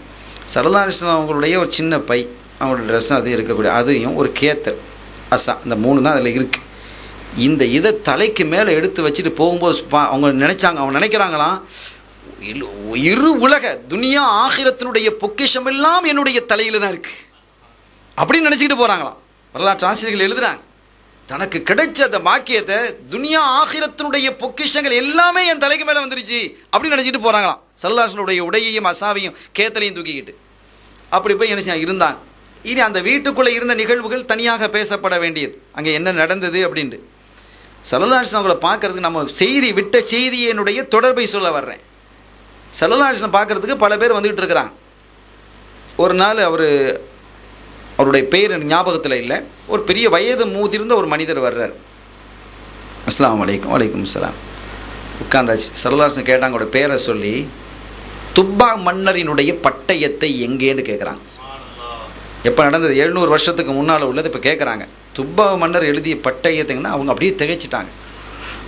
ஸல்லல்லாஹு அலைஹி வஸல்லம் அவங்களுடைய ஒரு சின்ன பை, அவங்களுடைய ட்ரெஸ் அது இருக்கக்கூடிய அதையும் ஒரு கேத்தர் அசா, இந்த 3 தான் அதில் இருக்குது. இந்த இதை தலைக்கு மேலே எடுத்து வச்சுட்டு போகும்போது அவங்க நினைக்கிறாங்களாம், இரு உலக துனியா ஆகிரத்தினுடைய பொக்கிஷம் எல்லாம் என்னுடைய தலையில் தான் இருக்குது அப்படின்னு நினச்சிக்கிட்டு போகிறாங்களாம். வரலாற்று ஆசிரியர்கள் எழுதுகிறாங்க, தனக்கு கிடைச்ச அந்த பாக்கியத்தை, துனியா ஆகிரத்தினுடைய பொக்கிஷங்கள் எல்லாமே என் தலைக்கு மேலே வந்துருச்சு அப்படின்னு நினச்சிக்கிட்டு போகிறாங்களாம். ஸல்லல்லாஹு அலைஹி வஸல்லம் உடையையும் அசாவையும் கேத்தலையும் தூக்கிக்கிட்டு அப்படி போய் என்ன செய்ய இருந்தாங்க. இனி அந்த வீட்டுக்குள்ளே இருந்த நிகழ்வுகள் தனியாக பேசப்பட வேண்டியது, அங்கே என்ன நடந்தது அப்படின்ட்டு. ஸல்லல்லாஹு அலைஹி வஸல்லம் அவங்களை பார்க்கறதுக்கு நம்ம விட்ட செய்தியினுடைய தொடர்பை சொல்ல வர்றேன். ஸல்லல்லாஹு அலைஹி வஸல்லம் பார்க்கறதுக்கு பல பேர் வந்துக்கிட்டு இருக்கிறாங்க. ஒரு நாள் அவருடைய பெயர் ஞாபகத்தில் இல்லை, ஒரு பெரிய வயது மூதிருந்த ஒரு மனிதர் வர்றார். அஸ்ஸலாமு அலைக்கும். வலைக்கும் சலாம். உட்காந்தாச்சு. ஸல்லல்லாஹு அலைஹி வஸல்லம் கேட்டாங்க, அவரோட பேரை சொல்லி, துப்பா மன்னரினுடைய பட்டயத்தை எங்கேன்னு கேட்குறாங்க. எப்போ நடந்தது? 700 வருஷத்துக்கு முன்னால் உள்ளது இப்போ கேட்குறாங்க. துப்பா மன்னர் எழுதிய பட்டயத்தைங்கன்னா அவங்க அப்படியே திகைச்சிட்டாங்க.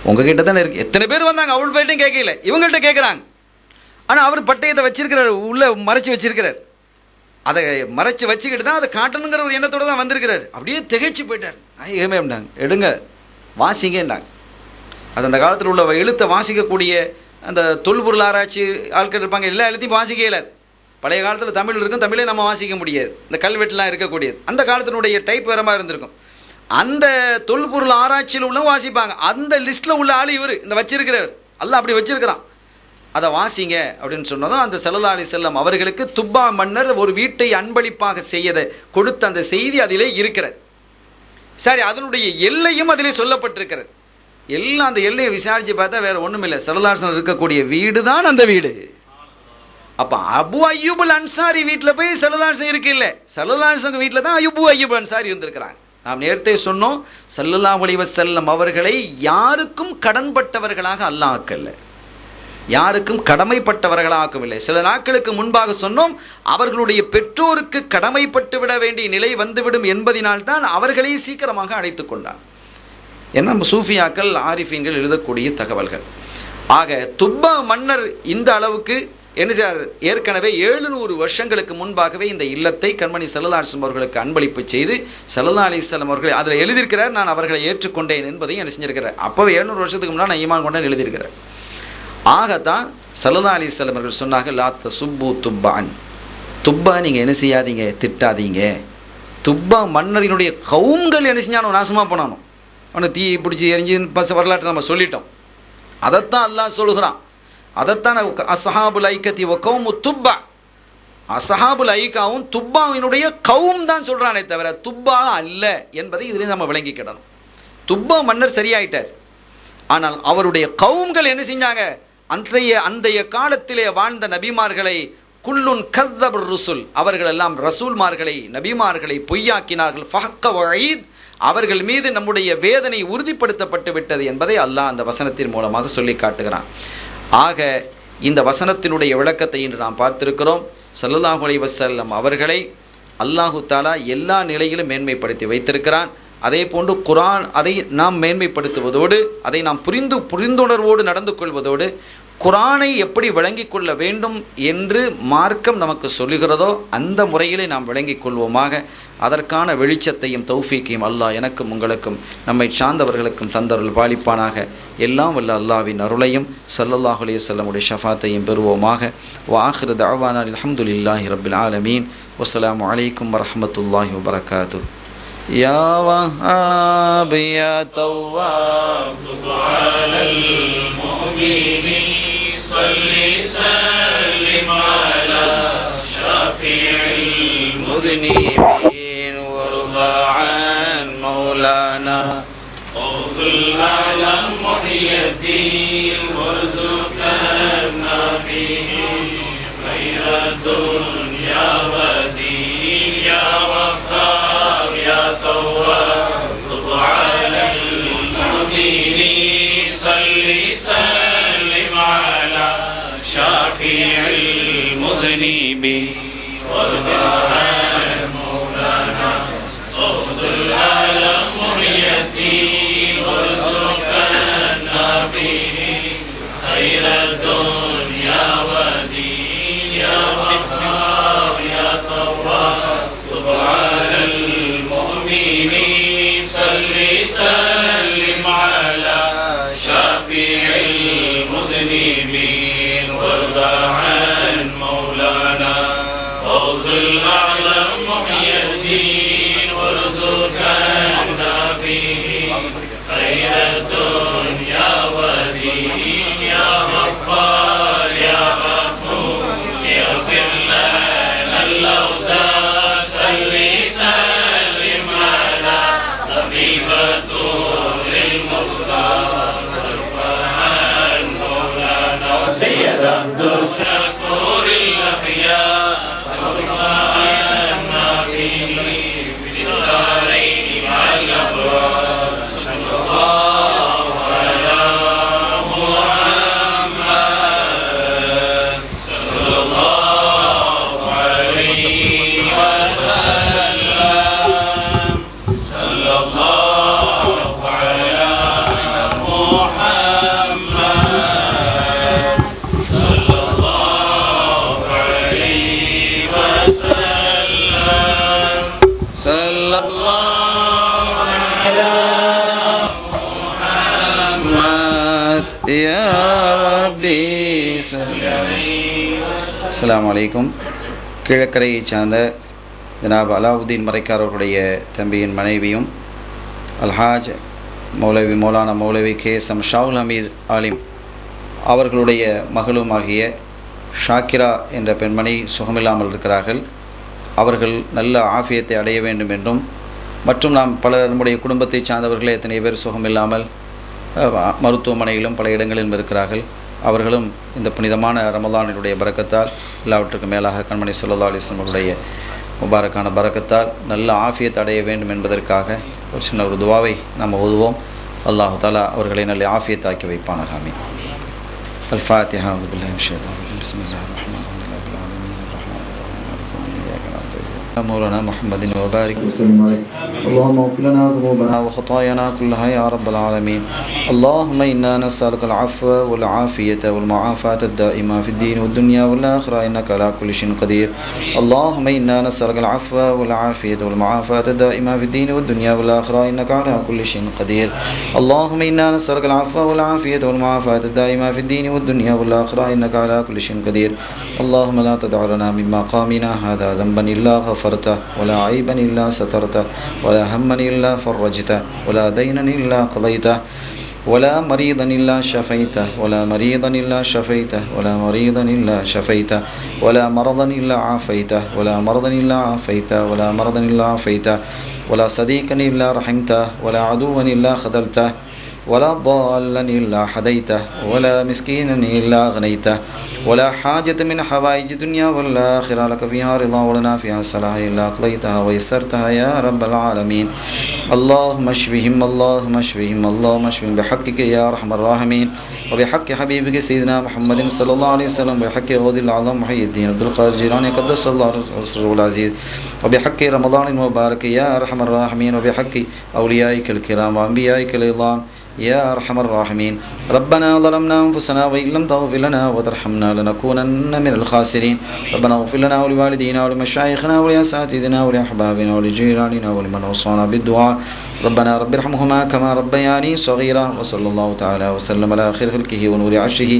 உங்ககிட்ட தானே இருக்குது. எத்தனை பேர் வந்தாங்க, அவள் பேர்ட்டையும் கேட்கல, இவங்கள்ட்ட கேட்குறாங்க. ஆனால் அவர் பட்டயத்தை வச்சிருக்கிறார், உள்ளே மறைச்சி வச்சிருக்கிறார். அதை மறைச்சி வச்சுக்கிட்டு தான் அதை காட்டணுங்கிற ஒரு எண்ணத்தோடு தான் வந்திருக்கிறார். அப்படியே திகைச்சு போயிட்டார். ஏமே அப்படின்னாங்க, எடுங்க வாசிங்கன்னாங்க. அது அந்த காலத்தில் உள்ள எழுத்தை வாசிக்கக்கூடிய அந்த தொல்பொருள் ஆராய்ச்சி ஆட்கள் இருப்பாங்க, எல்லா எழுத்தையும் வாசிக்க இயலாது. பழைய காலத்தில் தமிழ் இருக்கும், தமிழே நம்ம வாசிக்க முடியாது, இந்த கல்வெட்டுலாம் இருக்கக்கூடியது. அந்த காலத்தினுடைய டைப் வேற மாதிரி இருந்திருக்கும். அந்த தொல்பொருள் ஆராய்ச்சியில் உள்ள வாசிப்பாங்க. அந்த லிஸ்ட்டில் உள்ள ஆள் இவர், இந்த வச்சிருக்கிறவர். அல்லாஹ் அப்படி வச்சிருக்கிறான். அதை வாசிங்க அப்படின்னு சொன்னதும் அந்த ஸல்லல்லாஹு அலைஹி வஸல்லம் அவர்களுக்கு துப்பா மன்னர் ஒரு வீட்டை அன்பளிப்பாக செய்யதை கொடுத்த அந்த செய்தி அதிலே இருக்கிறது. சரி, அதனுடைய எல்லையும் அதிலே சொல்லப்பட்டிருக்கிறது. எல்லாம் அந்த எல்லையை விசாரித்து பார்த்தா வேற ஒன்றும் இல்லை, ஸல்லல்லாஹு அலைஹி வஸல்லம் இருக்கக்கூடிய வீடு தான் அந்த வீடு. அப்போ அபு அய்யூபுல் அன்சாரி வீட்டில் போய் ஸல்லல்லாஹு அலைஹி வஸல்லம் இருக்கு இல்லை, ஸல்லல்லாஹு அலைஹி வஸல்லம் வீட்டில் தான் அபு அய்யூப் அன்சாரி இருந்திருக்கிறாங்க. நாம் நேரத்தை சொன்னோம், ஸல்லல்லாஹு அலைஹி வஸல்லம் அவர்களை யாருக்கும் கடன்பட்டவர்களாக அல்லாஹ் ஆக்கல்ல, யாருக்கும் கடமைப்பட்டவர்களாகவில்லை. சில நாட்களுக்கு முன்பாக சொன்னோம், அவர்களுடைய பெற்றோருக்கு கடமைப்பட்டு விட வேண்டிய நிலை வந்துவிடும் என்பதினால்தான் அவர்களை சீக்கிரமாக அழைத்து கொண்டார். என்ன சூஃபியாக்கள் ஆரிஃபீன்கள் எழுதக்கூடிய தகவல்கள். ஆக துப்பா மன்னர் இந்த அளவுக்கு என்ன சார், ஏற்கனவே 700 வருஷங்களுக்கு முன்பாகவே இந்த இல்லத்தை கண்மணி ஸல்லல்லாஹு அலைஹி வஸல்லம் அவர்களுக்கு அன்பளிப்பு செய்து ஸல்லல்லாஹு அலைஹி வஸல்லம் அவர்கள் அதில் எழுதியிருக்கிறார், நான் அவர்களை ஏற்றுக்கொண்டேன் என்பதையும் என்ன செஞ்சிருக்கிறார். அப்போவே 700 வருஷத்துக்கு முன்னால் நான் ஈமான் கொண்டேன் எழுதியிருக்கிறேன். ஆகத்தான் ஸல்லல்லாஹு அலைஹி வஸல்லம் அவர்கள் சொன்னாங்க, லா தசுப்பு துப்பான், துப்பா நீங்கள் என்ன செய்யாதீங்க, திட்டாதீங்க. துப்பா மன்னரினுடைய கவும்கள் என்ன செஞ்சானோ நாசமாக போனானோ, அவனை தீ பிடிச்சி எரிஞ்சு வரலாற்றை நம்ம சொல்லிட்டோம். அதைத்தான் அல்லாஹ் சொல்கிறான். அதைத்தான் அஸ்ஹாபுல் ஐக்கத்தி வ கௌமு துப்பா, அஸ்ஹாபுல் ஐக்காவும் துப்பாவினுடைய கவும் தான் சொல்கிறானே தவிர துப்பா அல்ல என்பதை இதிலே நம்ம விளங்கிக்கிடணும். துப்பா மன்னர் சரியாயிட்டார், ஆனால் அவருடைய கவும்கள் என்ன செஞ்சாங்க, அன்றைய காலத்திலே வாழ்ந்த நபிமார்களை குல்லுன் கذب الرسل, அவர்கள் எல்லாம் ரசூல்மார்களை நபிமார்களை பொய்யாக்கினார்கள். ஃபஹக்க வஈத், அவர்கள் மீது நம்முடைய வேதனை உறுதிப்படுத்தப்பட்டு விட்டது என்பதை அல்லாஹ் அந்த வசனத்தின் மூலமாக சொல்லி காட்டுகிறான். ஆக இந்த வசனத்தினுடைய விளக்கத்தை இன்று நாம் பார்த்திருக்கிறோம். ஸல்லல்லாஹு அலைஹி வஸல்லம் அவர்களை அல்லாஹு தஆலா எல்லா நிலையிலும் மேன்மைப்படுத்தி வைத்திருக்கிறான். அதே போன்று குர்ஆன் அதை நாம் மேன்மைப்படுத்துவதோடு அதை நாம் புரிந்துணர்வோடு நடந்து கொள்வதோடு குர்ஆனை எப்படி விளங்கிக் கொள்ள வேண்டும் என்று மார்க்கம் நமக்கு சொல்லுகிறதோ அந்த முறையிலே நாம் விளங்கிக் கொள்வோமாக. அதற்கான வெளிச்சத்தையும் தௌஃபீக்கையும் அல்லாஹ் எனக்கும் உங்களுக்கும் நம்மை சார்ந்தவர்களுக்கும் தந்தருள் பாலிப்பானாக. எல்லாம் வல்ல அல்லாஹ்வின் அருளையும் ஸல்லல்லாஹு அலைஹி வஸல்லமுடைய ஷஃபாத்தையும் பெறுவோமாக. வ ஆகிரு தஅவானா அல்ஹம்துலில்லாஹி ரப்பில் ஆலமீன். வஸ்ஸலாமு அலைக்கும் வரஹ்மத்துல்லாஹி வபரகாத்துஹு. யா வஹ்ஹாப் யா தவ்வாப் துப் அலல் முஃமினீன் ஸல்லி ஸல்லிம் அலா ஷஃபீஇல் முذنبين وارض عن مولانا اغفر على محي الدين وارزقنا فيه خير الدنيا والدين. يا وهاب يا تواب تب على المؤمنين صلي سلم على شافع المذنبين وارض عن مولانا اغفر على محي الدين وارزقنا فيه خير الدنيا والدين. يا وهاب يا تواب تب على المؤمنين صلي سلم على شافع المذنبين وارض عن مولانا اغفر على محي الدين وارزقنا فيه خير الدنيا والدين. يا غفار يا غفور اغفر لنا الاوزار صلي سلم على طبيب الدور المختار وارفع عن مولانا سيد عبد الشكور الاخيار وارفع عنا فيه في الدارين مع الابرار. صلى الله على محمد صلى sallallahu ala Muhammad ya Rabbi அஸ்ஸலாமு அலைக்கும். கிழக்கரையைச் சார்ந்த ஜனாப் அலாவுதீன் மரைக்காரர்களுடைய தம்பியின் மனைவியும் அல்ஹாஜ் மௌலானா மௌலவி கேஎஸ்எம் ஷாவுல் ஹமீத் ஆலிம் அவர்களுடைய மகளும் ஆகிய ஷாக்கிரா என்ற பெண்மணி சுகமில்லாமல் இருக்கிறார்கள். அவர்கள் நல்ல ஆஃபியத்தை அடைய வேண்டும் என்றும் மற்றும் நாம் நம்முடைய குடும்பத்தை சார்ந்தவர்களே எத்தனை பேர் சுகமில்லாமல் மருத்துவமனையிலும் பல இடங்களிலும் இருக்கிறார்கள். அவர்களும் இந்த புனிதமான ரமலானினுடைய பரக்கத்தால் எல்லாவற்றுக்கும் மேலாக கண்மணி ஸல்லல்லாஹு அலைஹி வஸல்லம் அவருடைய முபாரக்கான பரக்கத்தால் நல்ல ஆஃபியத்தை அடைய வேண்டும் என்பதற்காக ஒரு சின்ன ஒரு துவாவை நாம் ஓதுவோம். அல்லாஹு தஆலா அவர்களை நல்ல ஆஃபியத்தாக்கி வைப்பானாக. ஆமீன். الفاتحة. أعوذ بالله من الشيطان الرجيم. بسم الله الرحمن الرحيم. مولانا محمد وبارك وسلم عليه. اللهم اغفر لنا ذنوبنا وخطايانا كلها يا رب العالمين. اللهم إنا نسألك العفو والعافية والمعافاة الدائمة في الدين والدنيا والآخرة إنك على كل شيء قدير. اللهم إنا نسألك العفو والعافية والمعافاة الدائمة في الدين والدنيا والآخرة إنك على كل شيء قدير. اللهم إنا نسألك العفو والعافية والمعافاة الدائمة في الدين والدنيا والآخرة إنك على كل شيء قدير. اللهم لا تدع لنا من مقامنا هذا ذنبا إلا غفرته ولا عيبا إلا سترته ولا هما إلا فرجته ولا دينا إلا قضيته ولا مريضا إلا شفيته ولا مريضا إلا شفيته ولا مريضا إلا شفيته ولا مرضا إلا عافيته ولا مرضا إلا عافيته ولا مرضا إلا عافيته ولا صديقا إلا رحمته ولا عدوا إلا خذلته ولا ضالا إلا هديته ولا مسكينا إلا أغنيته ولا حاجة من حوائج الدنيا والآخرة لك فيها رضا ولنا فيها صلاح إلا قضيتها ويسرتها يا رب العالمين. اللهم اشفهم اللهم اشفهم اللهم اشفهم بحقك يا أرحم الراحمين وبحق حبيبك سيدنا محمد صلى الله عليه وسلم وبحق غوث العظم محي الدين عبد القادر الجيلاني قدس الله رسوله العزيز وبحق رمضان المبارك يا أرحم الراحمين وبحق أوليائك الكرام وأنبيائك العظام يا أرحم الراحمين. ربنا ظلمنا أنفسنا وإن لم تغفر لنا وترحمنا لنكونن من الخاسرين. ربنا اغفر لنا ولوالدينا ولمشايخنا ولأساتذتنا ولأحبابنا ولجيراننا ولمن أوصانا بالدعاء. ربنا رب ارحمهما كما ربياني صغيرا. وصلى الله تعالى وسلم على خير خلقه ونور عرشه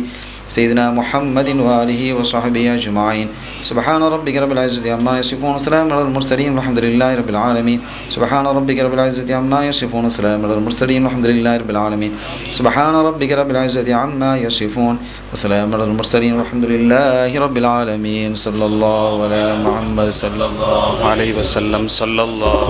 سيدنا محمد وآله وصحبه أجمعين. سبحان ربك رب العزة عما يصفون وسلام على المرسلين والحمد لله رب العالمين. سبحان ربك رب العزة عما يصفون وسلام على المرسلين والحمد لله رب العالمين. سبحان ربك رب العزة عما يصفون وسلام على المرسلين والحمد لله رب العالمين. صلى الله على محمد صلى الله عليه وسلم. صلى الله